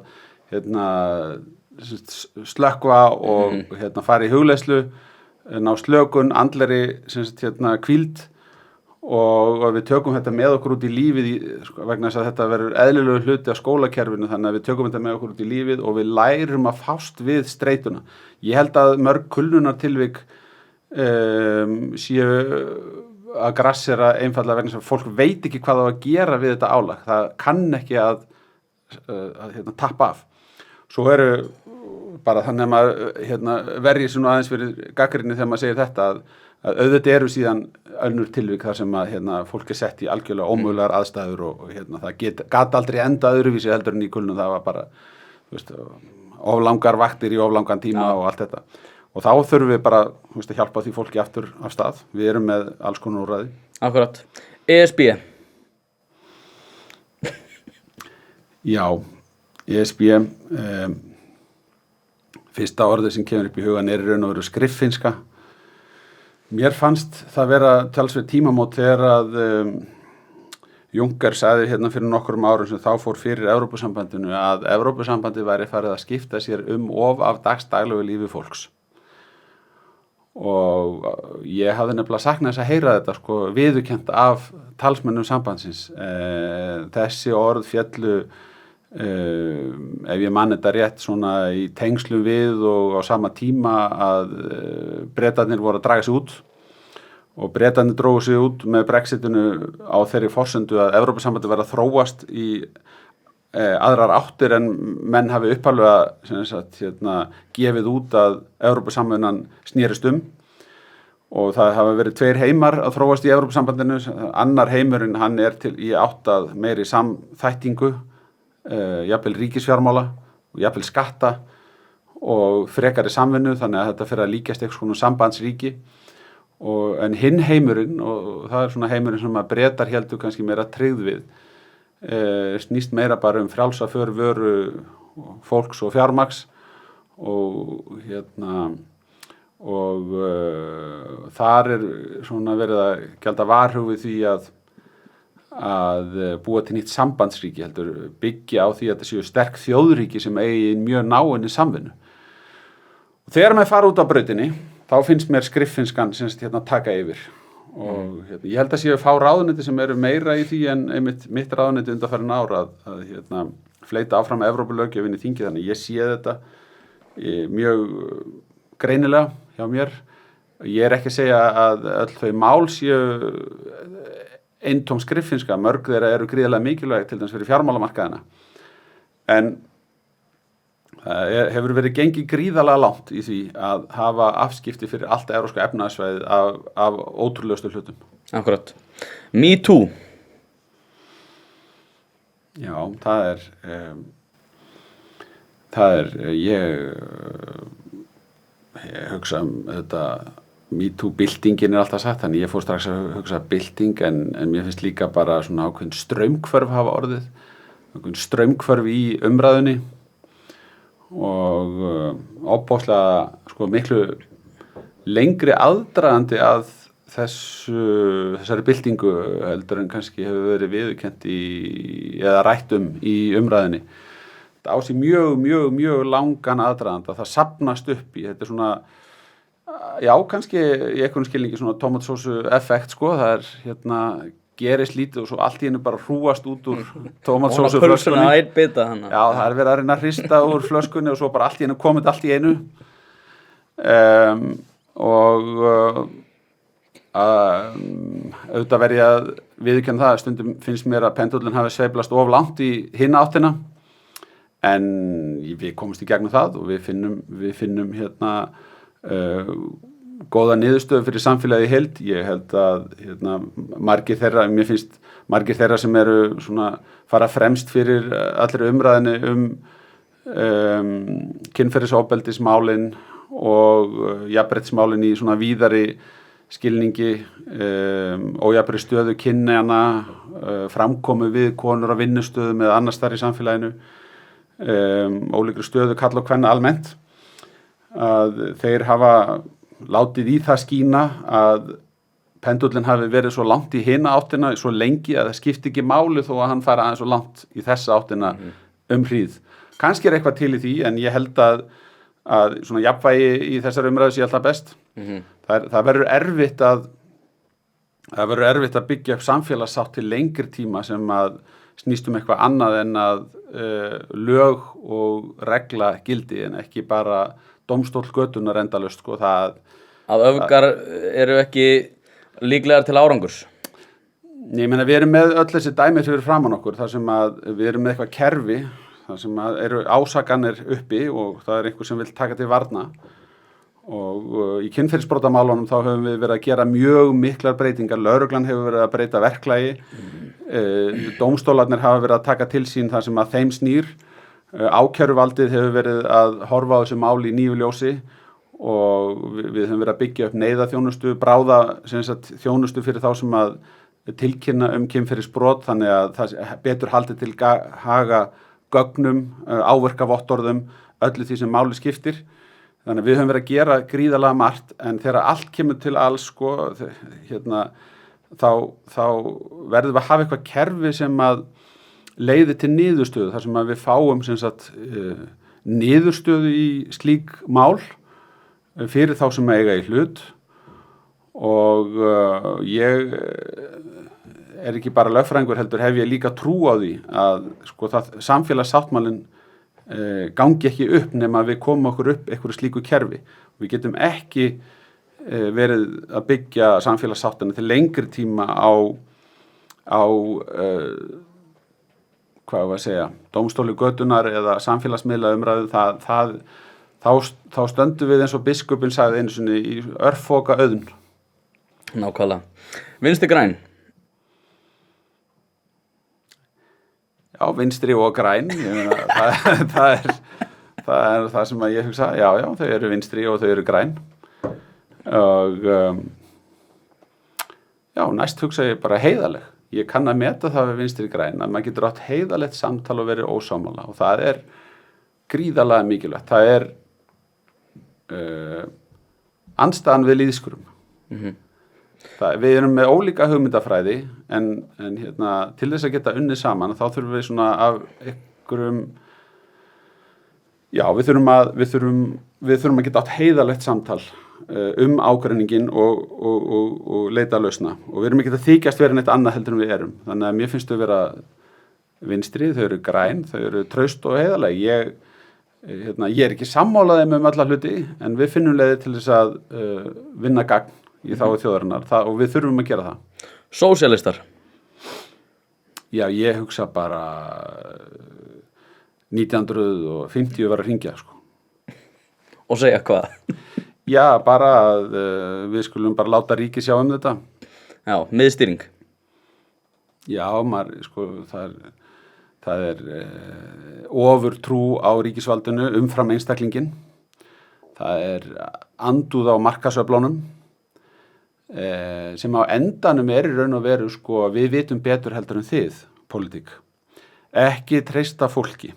slökkva og fara í hugleiðslu, ná slökun, andlegri hvíld og við tökum þetta með okkur út í lífið vegna þess að þetta verður eðlilegur hluti af skólakerfinu, þannig að við tökum þetta með okkur út í lífið og við lærum að fást við streituna. Ég held að mörg kulnunartilvik séu að grassera einfallega vegna sem fólk veit ekki hvað það á að gera við þetta álag. Það kann ekki að tappa af. Svo eru bara þannig að maður verjir svona aðeins fyrir gagnrýni þegar maður segir þetta að auðvitað eru síðan önnur tilvik þar sem að fólk er sett í algjörlega ómögulegar aðstæður og það gat aldrei enda öðruvísi heldur en í kulnun. Það var bara oflangar vaktir í oflangan tíma og allt þetta. Og þá þurfum við bara að hjálpa því fólki aftur af stað. Við erum með alls konar úrræði. Akkurat. ESB. Já, ESB. Fyrsta orðið sem kemur upp í hugan er í raun og veru skriffinnska. Mér fannst það vera talsvert tímamót þegar að Juncker sagði fyrir nokkrum árum sem þá fór fyrir Evrópusambandinu að Evrópusambandið væri farið að skipta sér of af dagsdaglegu lífi fólks. Og ég hafði nefnilega saknað þess að heyra þetta sko viðurkennt af talsmönnum sambandsins. Þessi orð féllu ef ég man þetta rétt svona í tengslum við og á sama tíma að Bretarnir voru að draga sig út og Bretarnir drógu sig út með Brexitinu á þeirri forsendu að Evrópusambandið verið að þróast í aðrar áttir en menn hafi upphaflega gefið út að Evrópusamvinnan snerist og það hafa verið 2 heimar að þróast í Evrópusambandinu. Annar heimurinn hann til í átt að meiri samþættingu, jafnvel ríkisfjármála og jafnvel skatta og frekari samvinnu, þannig að þetta fyrir að líkjast eitthvað svona sambandsríki. En hinn heimurinn, og það svona heimurinn sem að Bretar héldu kannski meira tryggð við, snýst meira bara frjálsa för vöru fólks og fjármagns og þar svona verið að gjalda varhug við því að búa til nýtt sambandsríki, heldur byggja á því að þetta séu sterk þjóðríki sem eigi mjög náinni samvinnu. Og þegar maður fara út á brautinni, þá finnst mér skriffinskan taka yfir. Og ég held að séu fá ráðuneyti sem eru meira í því en mitt ráðuneyti undanfarin ára að fleita áfram Evrópulöggjöfin í þingi, þannig ég sé þetta mjög greinilega hjá mér. Ég ekki að segja að öll þau mál séu eintóm skriffinska, mörg þeirra eru gríðarlega mikilvæg til dæmis fyrir fjármálamarkaðina. En hefur verið gengið gríðarlega langt í því að hafa afskipti fyrir allt evrópska efnahagssvæðið af ótrúlegustu hlutum. Akkurat. Me Too. Já, ég hugsa þetta MeToo-byltingin alltaf sagt, þannig ég fór strax að hugsa bylting, en mér finnst líka bara svona ákveðin straumhvörf hafa orðið, ákveðin straumhvörf í umræðunni og ofboðslega miklu lengri aðdragandi að þessari byltingu heldur en kannski hefur verið viðurkennt eða rætt í umræðunni. Það á sér mjög langan aðdraganda, það safnast upp í, þetta svona já, kannski í einhvern skilningi svona tómatsósu effekt, það gerist lítið og svo allt í einu bara hrúast út úr tómatsósu flöskunni. Já, það verið að reyna að hrista úr flöskunni og svo bara allt í einu komið allt í einu. Auðvitað verið að viðurkenna það, stundum finnst mér að pendullin hafi sveiflast of langt í hina áttina, en við komumst í gegnum það og við finnum góða niðurstöðu fyrir samfélagið í heild. Ég held að margir þeirra sem eru svona fara fremst fyrir allri umræðinni kynferðisofbeldismálin og jafnréttismálin í svona víðari skilningi, ójafnri stöðu kynjanna, framkomu við konur á vinnustöðum eða annars þar í samfélaginu, ólíkri stöðu karla og kvenna almennt, að þeir hafa látið í það skína að pendullin hafi verið svo langt í hina áttina svo lengi að það skipti ekki máli þó að hann fara aðeins svo langt í þessa áttina hríð. Kannski eitthvað til í því, en ég held að svona jafnvægi í þessar umræðu sé alltaf best. Það verður erfitt að byggja upp samfélagssátt til lengri tíma sem að snýst eitthvað annað en að lög og regla gildi, en ekki bara dómstól götunar endalaust. Að öfgar eru ekki líklegar til árangurs? Ég meina, við erum með öll þessi dæmi fyrir framan okkur, þar sem að við erum með eitthvað kerfi, þar sem að eru ásakanir uppi og það er einhver sem vil taka til varna. Og í kynferðisbrotamálunum þá höfum við verið að gera mjög miklar breytingar. Lögreglan hefur verið að breyta verklagi, dómstólarnir hafa verið að taka til sín þar sem að þeim snýr, ákæruvaldið hefur verið að horfa á þessu mál í nýju ljósi og við höfum verið að byggja upp neyðarþjónustu, bráða þjónustu fyrir þá sem að tilkynna kynferðisbrot, þannig að það betur haldið til haga gögnum, áverkavottorðum, öllu því sem máli skiptir. Þannig að við höfum verið að gera gríðarlega margt, en þegar allt kemur til alls, þá verðum við að hafa eitthvað kerfi sem að leiði til niðurstöðu, þar sem að við fáum niðurstöðu í slík mál fyrir þá sem eiga í hlut. Og ég er ekki bara lögfræðingur heldur hef ég líka trú á því að sko það samfélagssáttmálinn gangi ekki upp nema við komum okkur upp einhverju slíku kerfi. Við getum ekki verið að byggja samfélagssáttina til lengri tíma á hvað var að segja, dómstóli götunar eða samfélagsmiðla umræðu, þá stöndum við eins og biskupinn sagði einu sinni í örfoka auðn. Nákvæmlega. Vinstri græn? Já, vinstri og græn, það er það sem að ég hugsa, já, þau eru vinstri og þau eru græn. Og já, næst hugsa ég bara heiðaleg. Ég kann að meta það við vinstri græn að maður getur átt heiðalegt samtal og verið ósámála og það er gríðarlega mikilvægt. Það er andstæðan við lýðskrum. Við erum með ólíka hugmyndafræði en til þess að geta unnið saman þá þurfum við svona af einhverjum við þurfum að geta átt heiðalegt samtal ágreiningin og leita lausna og við erum ekki að þykjast vera neitt annað heldur en við erum. Þannig að mér finnst þau vera vinstri, þau eru græn, þau eru traust og heiðaleg. Ég er ekki sammálaðið með alla hluti en við finnum leiðir til þess að vinna gagn í þágu þjóðarinnar og við þurfum að gera það. Sósíalistar? Já, ég hugsa bara 1950 var að hringja sko. Og segja hvað? Já, bara að við skulum bara láta ríkið sjá þetta. Já, miðstýring? Já, það er ofurtrú á ríkisvaldinu umfram einstaklingin. Það er andúð á markaðsöflunum sem á endanum í raun og veru sko, við vitum betur heldur en þið, pólitík. Ekki treysta fólki.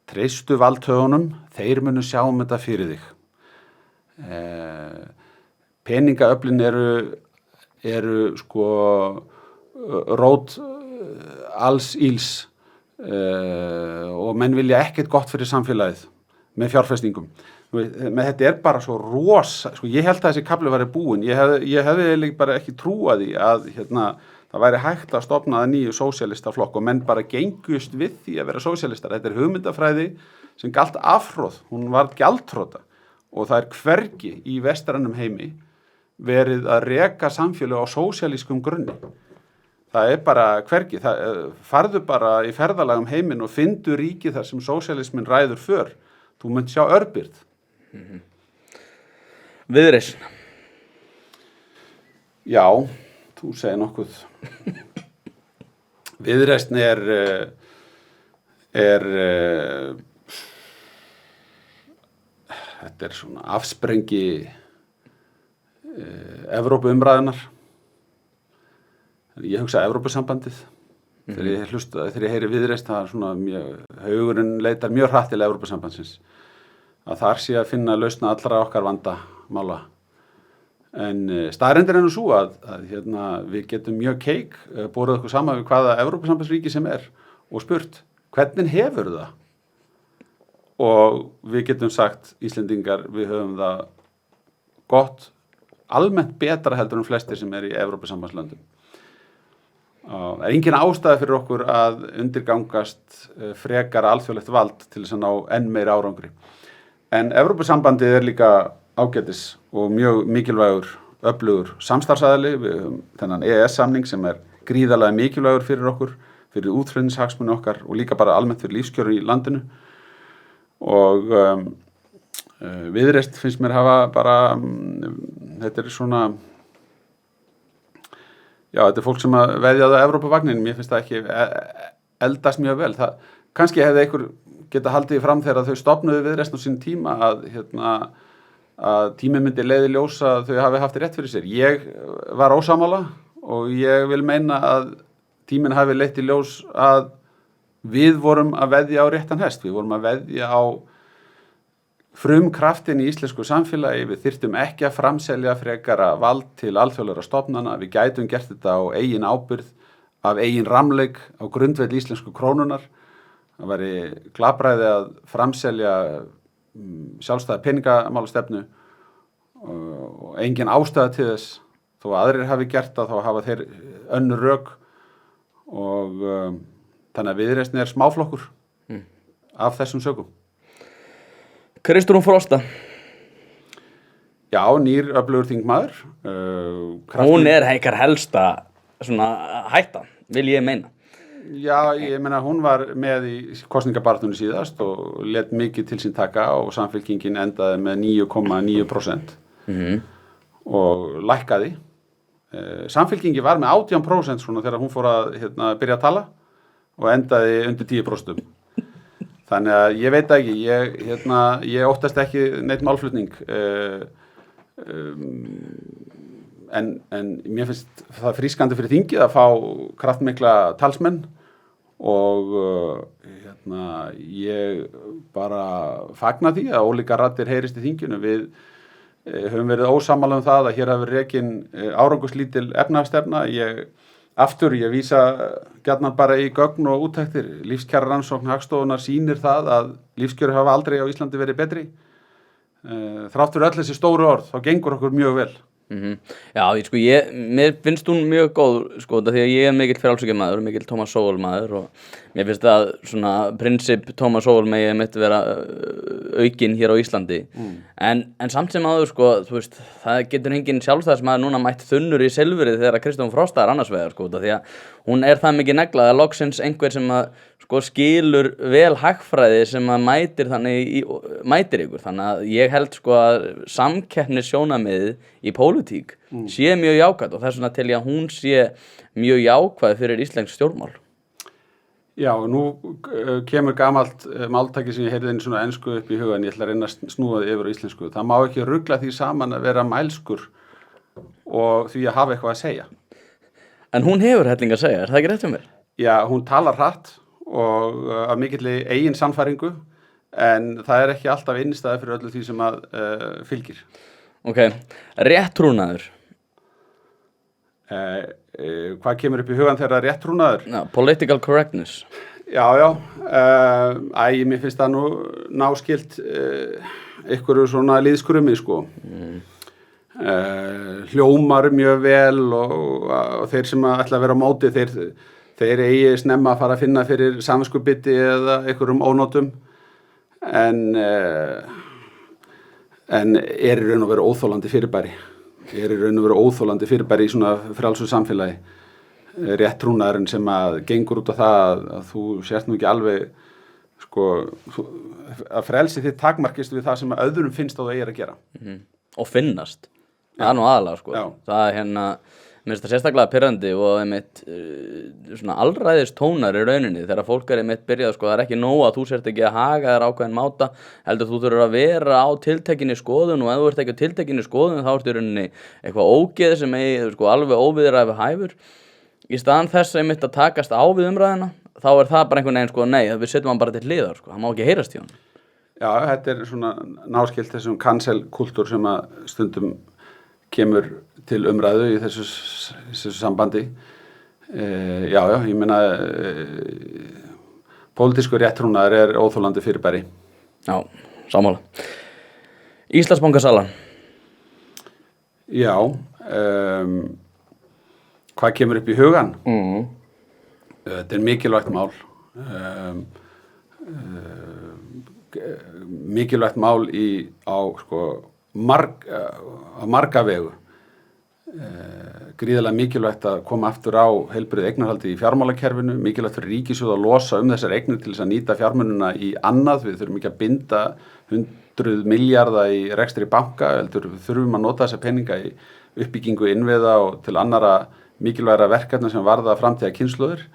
Treystu valdhöfunum, þeir munu sjá þetta fyrir þig. Peningaöflin eru sko rót alls íls og menn vilja ekkert gott fyrir samfélagið með fjárfestingum. Með þetta er bara svo rosa, sko ég held að þessi kafli væri búinn. Ég hefði bara ekki trúað því að það væri hægt að stofna að nýju sósíalistaflokk og menn bara gengust við því að vera sósíalistar. Þetta er hugmyndafræði sem galt afhróð, hún var gjaldþrota. Og það er hvergi í vestrænum heimi verið að reka samfélög á sósíalískum grunni. Það er bara hvergi. Farðu bara í ferðalagum heiminn og fyndu ríki þar sem sósíalismin ræður för. Þú munt sjá örbirgð. Viðreisn? Já, þú segir nokkuð. Viðreisn er þetta er svona afsprengi Evrópuumræðunar. Ég hugsa Evrópusambandið. Þegar ég heyri Viðreisn, það er svona hugurinn leitar mjög hratt til Evrópusambandsins. Að þar sé að finna lausna allra okkar vandamála. En staðreyndin er nú sú að við getum mjög keik borið okkur saman við hvaða Evrópusambandsríki sem er og spurt, hvernig hefur það? Og við getum sagt, Íslendingar, við höfum það gott, almennt betra heldur en flestir sem er í Evrópusambandslöndum. Það er engin ástæða fyrir okkur að undirgangast frekara alþjóðlegt vald til þess að ná enn meiri árangri. En Evrópusambandið er líka ágætis og mjög mikilvægur, öflugur samstarfsaðili. Við höfum þennan EES-samning sem er gríðarlega mikilvægur fyrir okkur, fyrir útflutningshagsmuni okkar og líka bara almennt fyrir lífskjör í landinu. Og Viðreisn finnst mér hafa bara, þetta er svona, já, þetta er fólk sem að veðjaðu á Evrópuvagnin, mér finnst það ekki eldast mjög vel. Það, kannski hefði einhver geta haldið fram þegar þau stofnuðu Viðreisn á sín tíma að tíminn myndi leiði ljós að þau hafi haft rétt fyrir sér. Ég var ósammála og ég vil meina að tíminn hafi leitt í ljós að við vorum að veðja á réttan hest. Við vorum að veðja á frumkraftin í íslensku samfélagi. Við þyrftum ekki að framselja frekara vald til alþjóðlegra stofnana. Við gætum gert þetta á eigin ábyrgð, af eigin ramleik, á grundvelli íslensku krónunar. Það væri glapræði að framselja sjálfstæða peningamálastefnu og engin ástæða til þess. Þó að aðrir hafi gert það, þá hafa þeir önnur rök og þannig að Viðreisn smáflokkur af þessum sökum. Kristrún Frosta. Já, nýr öflugur þingmaður. Hún heikar helsta svona hætta, vil ég meina. Já, ég meina hún var með í kosningabaráttunni síðast og lét mikið til sín taka og Samfylkingin endaði með 9,9% og lækkaði. Samfylkingin var með 18% svona þegar hún fór að byrja að tala og endaði undir 10%. Þannig að ég veit ekki, ég óttast ekki neitt málflutning. En mér finnst það frískandi fyrir þingið að fá kraftmikla talsmenn og ég bara fagna því að ólíkar raddir heyrist í þinginu. Við höfum verið ósammála um það að hér hafi rekin árangurslítil efnahagsstefna. Ég vísa gjarnan bara í gögn og úttektir. Lífskjararannsókn Hagstofunnar sýnir það að lífskjör hafa aldrei á Íslandi verið betri. Þrátt fyrir öll þessi stóru orð, þá gengur okkur mjög vel. Já, mér finnst hún mjög góð, því að ég mikill frjálshyggjumaður, mikill Thomas Sowell maður og mér finnst að svona prinsip Thomas Sowell megi mitt vera aukinn hér á Íslandi. En samt sem áður, þú veist, það getur enginn sjálfstæðismaður núna mætt þunnur í silfrið þegar Kristrún Frosta annars vegar, því að hún það mikið neglað að loksins einhver sem að skilur vel hagfræði sem að mætir ykkur. Þannig að ég held að samkeppnissjónarmiðið í pólitík sé mjög jákvætt og þess vegna tel ég að hún sé mjög jákvæð fyrir íslensk stjórnmál. Já, nú kemur gamalt máltæki sem ég heyrði einu svona ensku upp í hugan, ég ætla að reyna að snúa þið yfir á íslensku. Það má ekki rugla því saman að vera mælskur og því að hafa eitthvað að segja. En hún hefur helling að segja, það ekki rétt hjá mér? Já, hún talar hratt og af mikilli eigin sannfæringu, en það ekki alltaf innstæða fyrir öllu því sem að fylgir. Ok, réttrúnaður. Hvað kemur upp í hugan þegar réttrúnaður? Political correctness. Já, mér finnst það nú náskilt einhverju svona liðskrumi, hljómar mjög vel og þeir sem ætla að vera á móti, þeir eigi snemma að fara að finna fyrir samviskubiti eða einhverjum ónotum en í raun og veru óþolandi fyrirbæri. Í svona frjálsu samfélagi. Réttrúnaðurinn sem að gengur út á það að þú sért nú ekki alveg að frelsi þitt takmarkist við það sem að öðrum finnst að það eigir að gera. Og finnast. Það nú aðalega, Það mér finnst það sérstaklega pirrandi og einmitt svona allræðis tónar í rauninni þegar fólk einmitt byrjað, það ekki nóg að þú sért ekki að haga þér ákveðin máta, heldur þú þurfur að vera á tiltekinni skoðun og ef þú ert ekki á tiltekinni skoðun þá ertu í rauninni eitthvað ógeð sem alveg óviðræfi hæfur. Í staðan þess einmitt að takast á við umræðina, þá það bara einhvern veginn, nei, við setjum hann bara til hliðar, það má ekki heyrast í hann. Já, þetta svona náskilt þessum cancel-kultúr sem að stundum kemur til umræðu í þessu sambandi. Ég meina pólitískur réttrúnaður óþolandi fyrirbæri. Já, sammála. Íslandsbankasalan. Já, hvað kemur upp í hugan? Þetta mikilvægt mál. Mikilvægt mál á marga vegu. Gríðarlega mikilvægt að koma aftur á heilbrigðu eignarhaldi í fjármálakerfinu, mikilvægt fyrir ríkissjóð að losa þessar eignir til þess að nýta fjármununa í annað. Við þurfum ekki að binda 100 milljarða í rekstri banka, heldur við þurfum að nota þessa peninga í uppbyggingu innviða og til annara mikilvægra verkefna sem varða framtíða kynslóðir.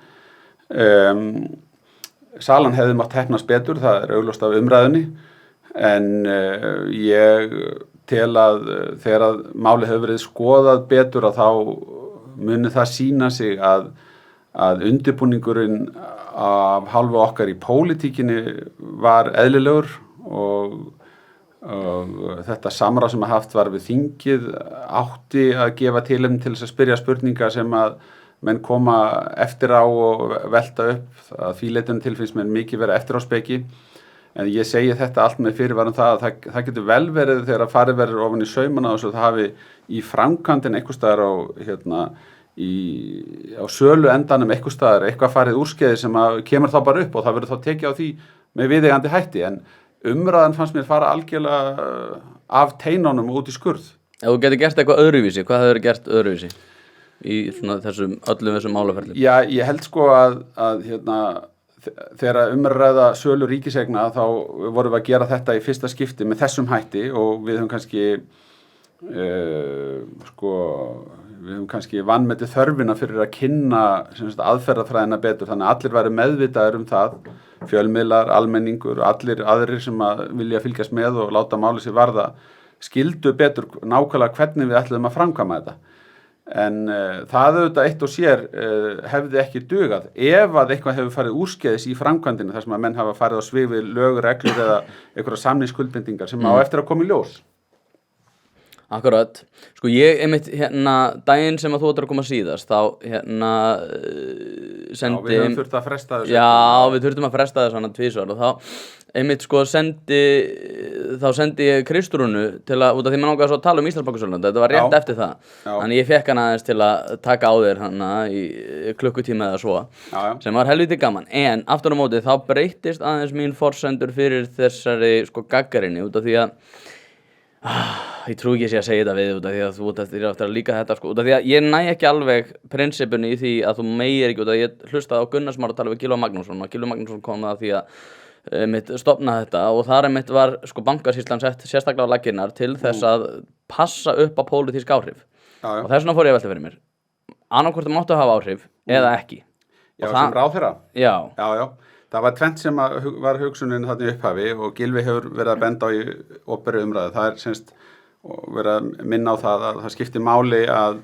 Salan hefði mátt heppnast betur, það augljóst af umræðunni, en ég tel að þegar að málið hefur verið skoðað betur að þá muni það sýna sig að undirbúningurinn af hálfu okkar í pólitíkinni var eðlilegur og þetta samráð sem haft var við þingið átti að gefa tilefni til þess að spyrja spurninga sem að menn koma eftir á og velta upp. Að því leytinu til finnst mér mikið vera eftir á speki. En ég segi þetta allt með fyrirvarum það að það getur vel verið þegar að farið verður ofan í saumana og svo það hafi í framkvæmdin einhvers staðar á sölu endanum eitthvað staðar, eitthvað farið úrskeiði sem að kemur þá bara upp og það verður þá tekið á því með viðeigandi hætti, en umræðan fannst mér fara algjörlega af teinunum út í skurð. Ef þú getur gert eitthvað öðruvísi, hvað hefur gert öðruvísi í svona öllum þessum málaferlum? Já, ég held sko að þegar umræða sölu ríkiseigna þá vorum við að gera þetta í fyrsta skipti með þessum hætti og við höfum kannski vanmetið þörfina fyrir að kynna aðferðafræðina betur, þannig að allir væru meðvitaðir það, fjölmiðlar, almenningur, allir aðrir sem að vilja fylgjast með og láta máli sér varða, skildu betur nákvæmlega hvernig við ætluðum að framkvæma þetta. En það auðvitað eitt og sér hefði ekki dugað ef að eitthvað hefur farið úrskeiðis í framkvæmdina þar sem að menn hafa farið á svig við lög, reglur eða einhverja samningsskuldbindingar sem á eftir að koma í ljós. Akkurat, sko ég einmitt daginn sem að þú ættir að koma síðast þá sendi... Já, við höfum þurft að fresta þessu. Já, við þurftum að fresta þessu hann tvisvar og þá einmitt sko sendi ég Kristrúnu til að, út af því maður náttúrulega svo að tala um Íslandsbankasöluna, þetta var rétt eftir það. Já. Þannig ég fekk hann aðeins til að taka á þér í klukkutíma eða svo, sem var helviti gaman. En aftur á móti þá breyttist aðeins mín forsendur fyrir þessari sko gaggarinni út af því að ég trú ekki að segja þetta við út af því að þú ert að líka þetta sko, út af því að ég næ ekki alveg prinsipinu í því að þú meir ekki út af því að ég hlustaði á Gunnar Már að tala við Gylfa Magnússon og Gylfi Magnússon kom að því að stofna þetta og þar var sko Bankasýslan sett sérstaklega á laggirnar til þess að passa upp á pólitísk áhrif. Og þess vegna fór ég að velta fyrir mér annaðhvort máttu hafa áhrif eða ekki. Já, sem ráðherra? Já. Það var tvennt sem var hugsunin þarna í upphafi og Gylfi hefur verið að benda á í opinberri umræðu. Það verið að minna á það að það skiptir máli að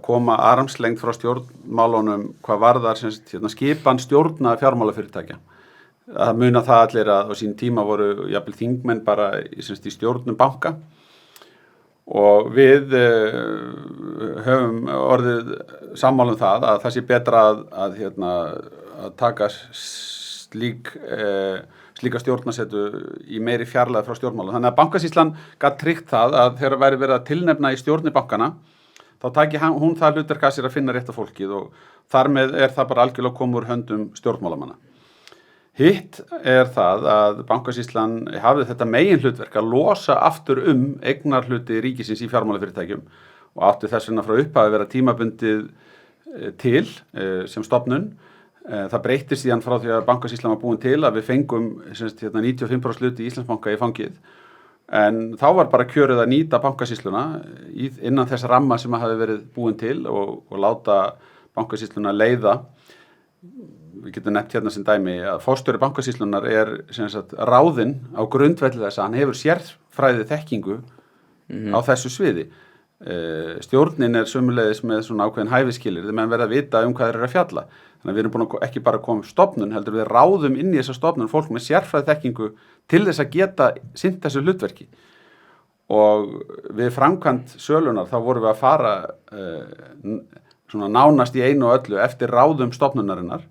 koma armslengd frá stjórnmálunum hvað varðar skipan stjórna fjármálafyrirtækja. Það muna það allir að á sín tíma voru jafnvel þingmenn bara í stjórnum banka og við höfum orðið sammála það að það sé betra að taka slíka stjórnarsetu í meiri fjarlægð frá stjórnmálum. Þannig að Bankasýslan gat tryggt það að þegar væri verið að tilnefna í stjórnir bankana, þá taki hún það hlutverk að sér að finna rétta fólkið og þar með það bara algjörlega komur höndum stjórnmálamanna. Hitt það að Bankasýslan hafði þetta megin hlutverk að losa aftur eignarhluti ríkisins í fjármálafyrirtækjum og átti þess vegna frá upphafi vera tímabundið til sem stofnun. Það breyttist síðan frá því að Bankasýslan var búin til að við fengum 95% hluti í Íslandsbanka í fangið en þá var bara kjörið að nýta Bankasýsluna innan þess ramma sem hafi verið búin til og láta Bankasýsluna leiða. Við getum nefnt sem dæmi að forstjóri Bankasýslunar ráðinn á grundvelli þess að hann hefur sérfræði þekkingu á þessu sviði. Stjórnin sömuleiðis með svona ákveðin hæfiskilyrði, menn verða að vita hvað þeir eru að fjalla. Þannig að við erum búin að ekki bara koma stofnun, heldur við ráðum inn í þessa stofnun fólk með sérfræði þekkingu til þess að geta sinnt þessu hlutverki. Og við framkvæmd sölunar þá vorum við að fara svona nánast í einu og öllu eftir ráðum stofnunarinnar.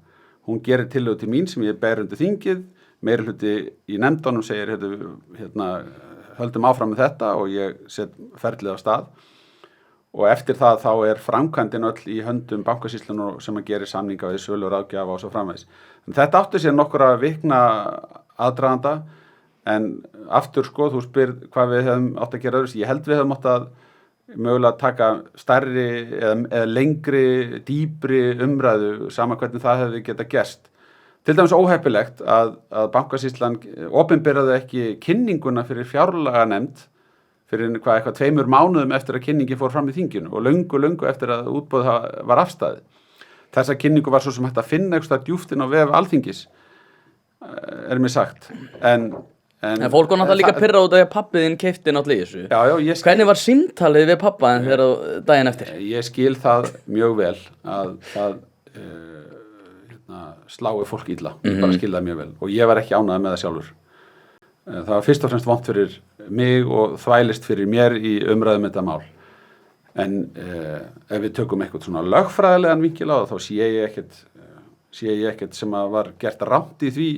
Hún gerir tillögu til mín sem ég ber undir þingið, meirihluti í nefndunum segir höldum áfram með þetta og ég set ferlið af stað. Og eftir það þá framkvæmdin öll í höndum Bankasýslunnar sem að gera samninga við sölu og ráðgjafa og svo framvegis. Þetta átti sér nokkra vikna aðdraganda en aftur þú spyr hvað við hefum átt að gera öðruvísi. Ég held við hefum átt að mögulega taka stærri eða lengri, dýpri umræðu sama hvernig það hefði geta gerst. Til dæmis óheppilegt að Bankasýslan opinberaði ekki kynninguna fyrir fjárlaganefnd fyrir eitthvað 2 mánuðum eftir að kynningi fór fram í þinginu og löngu eftir að útboð var afstaðið. Þessa kynningu var svo sem hægt að finna eitthvað djúpt inn á vef Alþingis, mér sagt. En fólk var náttúrulega líka pirrað út af að pabbiðinn keypti náttúrulega í þessu. Já, hvernig var símtalið við pabbaðinn þegar daginn eftir? Ég skil það mjög vel að það slái fólk illa, bara skil það mjög vel og ég var ekki ánægður með það sjálfur. Það var fyrst og fremst vont fyrir mig og þvælist fyrir mér í umræðum þetta mál. En ef við tökum eitthvað svona lögfræðilegan vinkil á það, þá sé ég ekkert sem að var gert rangt í því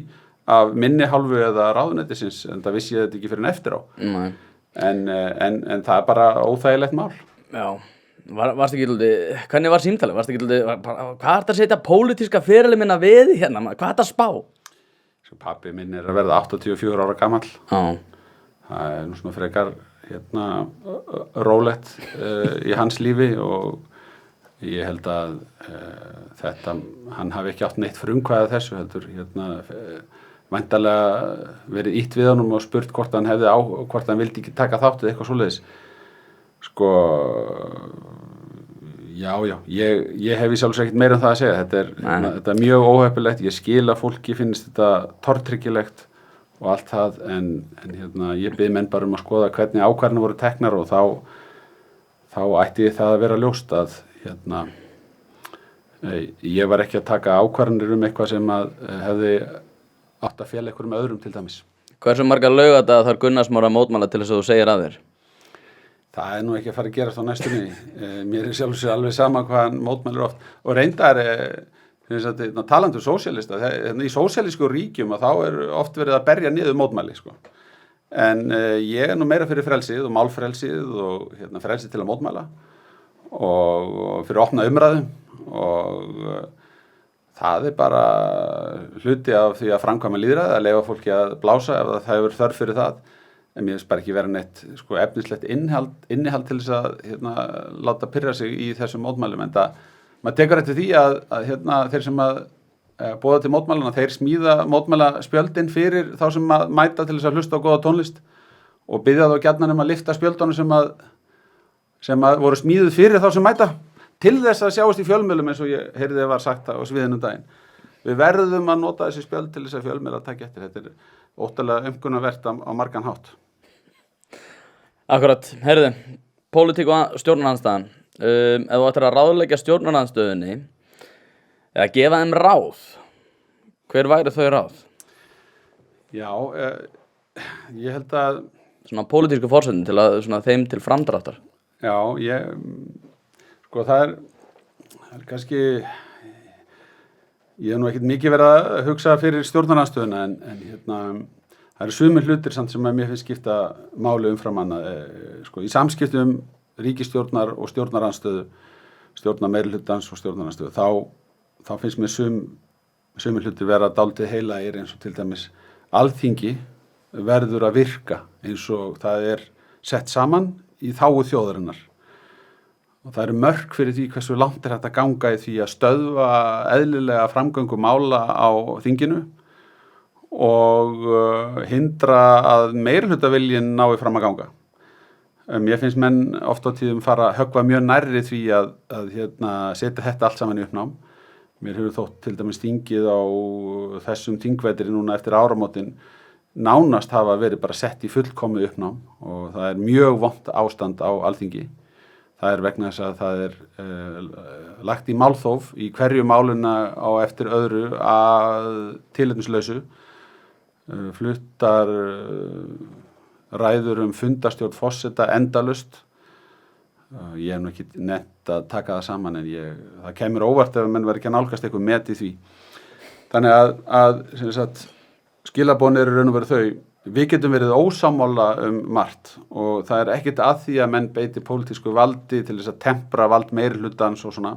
af minni hálfu eða ráðuneytisins, en það vissi ég þetta ekki fyrir en eftir á. En það bara óþægilegt mál. Já, Varstu ekki hvernig var símtalið? Varstu ekki hvað er þetta að setja pólitíska fyrirli minna við hérna? Hvað er þetta að spá? Pabbi minn að verða 84 ára gamall. Já. Það nú svona frekar rólegt í hans lífi og ég held að hann hafi ekki átt neitt frumkvæði að þessu heldur væntanlega verið ýtt við honum og spurt hvort hann vildi ekki taka þátt eða eitthvað svoleiðis. Sko, já, ég hef í sjálfsög ekkert meira það að segja. Þetta er mjög óheppilegt, ég skil að fólki finnst þetta tortryggilegt og allt það, en ég bið menn bara að skoða hvernig ákvarðanir voru teknar og þá ætti það að vera ljóst að ég var ekki að taka ákvarðanir eitthvað sem að hefði átt að fela einhverjum öðrum til dæmis. Hversu margar laugardaga þarf Gunnar Smári að mótmæla til þess að þú segir af þér? Það nú ekki að fara að gerast á næstunni. Mér sjálf sér alveg sama hvað hann mótmælir oft. Og reyndar, talandi sósíalista, í sósíalísku ríkjum þá oft verið að berja niður mótmæli. Sko. En ég nú meira fyrir frelsið og málfrelsið og frelsið til að mótmæla og fyrir opna umræðu og það bara hluti af því að framkvæma lýðræði, að leyfa fólki að blása ef það hefur þörf fyrir það. En mér finnst bara ekki vera neitt efnislegt innihald til þess að láta pirra sig í þessum mótmælum. En maður tekur eftir því að þeir sem að boða til mótmælana, þeir smíða mótmælaspjöldin fyrir þá sem að mæta til þess að hlusta á góða tónlist og biðja þá gjarnan að lyfta spjöldunum sem að voru smíðuð fyrir þá sem mæta til þess að sjáast í fjölmiðlum eins og ég heyrði var sagt á sviðinu daginn. Við verðum að nota þessi spjöld til þess að fjölmiðlar taka eftir. Þetta óttalega umkunnavert á margan hátt. Akkurat, heyrðu, pólitík og stjórnarandstaðan. Ef þú ættir að ráðleggja stjórnarandstöðunni eða gefa þeim ráð, hver væri þau ráð? Já, ég held að svona pólitísku forsendin til að þeim til framdráttar. Já, það er kannski ég hef nú ekkert mikið verið að hugsa fyrir stjórnarandstöðuna en það eru sumir hlutir samt sem að mér finnst skipta máli umfram annað. Í samskiptum ríkisstjórnar og stjórnarandstöðu, stjórnarmeirihlutans og stjórnarandstöðu, þá finnst mér sumir hlutir vera dálítið heilagir eins og til dæmis Alþingi verður að virka eins og það er sett saman í þágu þjóðarinnar. Og það eru mörk fyrir því hversu langt hægt að ganga í því að stöðva eðlilega framgöngu mála á þinginu og hindra að meirihlutaviljinn nái fram að ganga. Mér finnst menn oft á tíðum fara að höggva mjög nærri því að setja þetta allt saman í uppnám. Mér hefur þótt til dæmis þingið á þessum þingvetri núna eftir áramótin nánast hafa verið bara sett í fullkomið uppnám og það er mjög vont ástand á Alþingi. Það er vegna þess að það er lagt í málþóf í hverju máluna á eftir öðru að tilefnislausu, fluttar ræður fundastjórn forseta endalaust. Ég hef nú ekki nefnt að taka það saman en það kemur óvart ef menn verður ekki að nálgast eitthvað met í því. Þannig að skilaboðin eru raun og veru þau. Við getum verið ósammála margt og það er ekkert að því að menn beiti pólitísku valdi til þess að tempra vald meirihlutans og svona.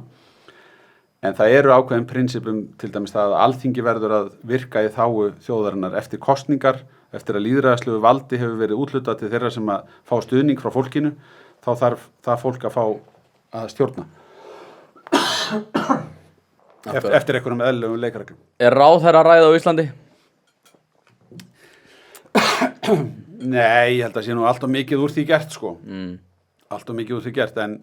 En það eru ákveðin prinsipum til dæmis það að Alþingi verður að virka í þágu þjóðarinnar eftir kosningar, eftir að lýðræðislegu valdi hefur verið úthlutað til þeirra sem að fá stuðning frá fólkinu, þá þarf það fólk að fá að stjórna. Eftir einhverjum eðlilegum leikreglum. Er ráðherra ræða á Íslandi? Nei, ég held að sé nú allt of mikið úr því gert sko. Allt of mikið úr því gert en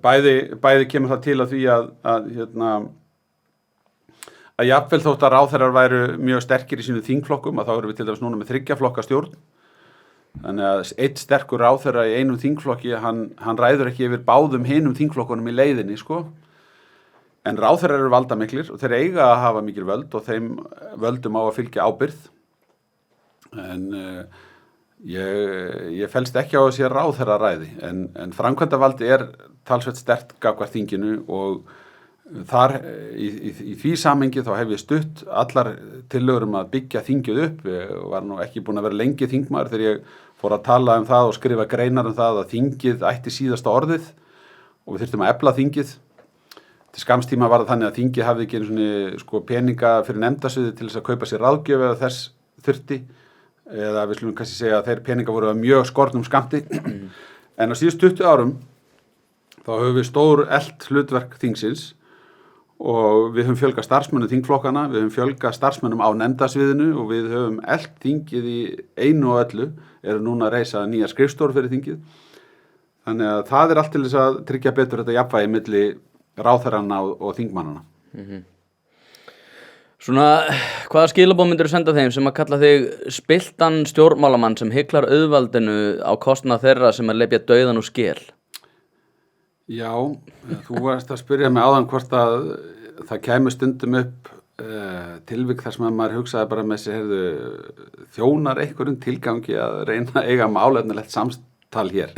bæði kemur það til að því að jafnvel þótt að ráðherrar væru mjög sterkir í sínu þingflokkum að þá erum við til dæmis núna með 3 flokka stjórn. Þannig að einn sterkur ráðherra í einum þingflokki, hann ræður ekki yfir báðum hinum þingflokkunum í leiðinni sko. En ráðherrar eru valdamiklir og þeir eiga að hafa mikil völd og þeim völdum á að fylgja ábyrgð. En ég fellst ekki á að sé ráðherraræði en framkvæmdavaldi er talsvert sterkt gagnvart þinginu og þar í því samhengi þá hef ég stutt allar tillögur að byggja þingið upp. Ég var nú ekki búin að vera lengi þingmaður þegar ég fór að tala það og skrifa greinar það að þingið ætti síðasta orðið og við þurftum að efla þingið. Til skamstíma var það þannig að þingið hafði ekki svona peninga fyrir nefndasviði til þess að kaupa sér ráðgjöf eða þess þurfti, eða við slumum kannski segja að þeir peninga voru mjög skornum skamti. En á síðust 20 árum þá höfum við stór elt hlutverk þingsins og við höfum fjölgað starfsmönnum þingflokkana, við höfum fjölgað starfsmönnum á nefndasviðinu og við höfum elt þingið í einu og öllu, eru núna að reisa nýja skrifstofur fyrir þingið. Þannig að það allt til þess að tryggja betur þetta jafnvægi milli ráðherranna og þingmannana. Svona, hvaða skilaboð myndirðu senda þeim sem að kalla þig spilltan stjórnmálamann sem hyklar auðvaldinu á kostnað þeirra sem að lepja dauðan úr skel? Já, þú varst að spyrja mig áðan hvort að það kæmi stundum upp tilvik þar sem að maður hugsaði bara með sér, þjónar einhverjum tilgangi að reyna að eiga málefnilegt samtal hér.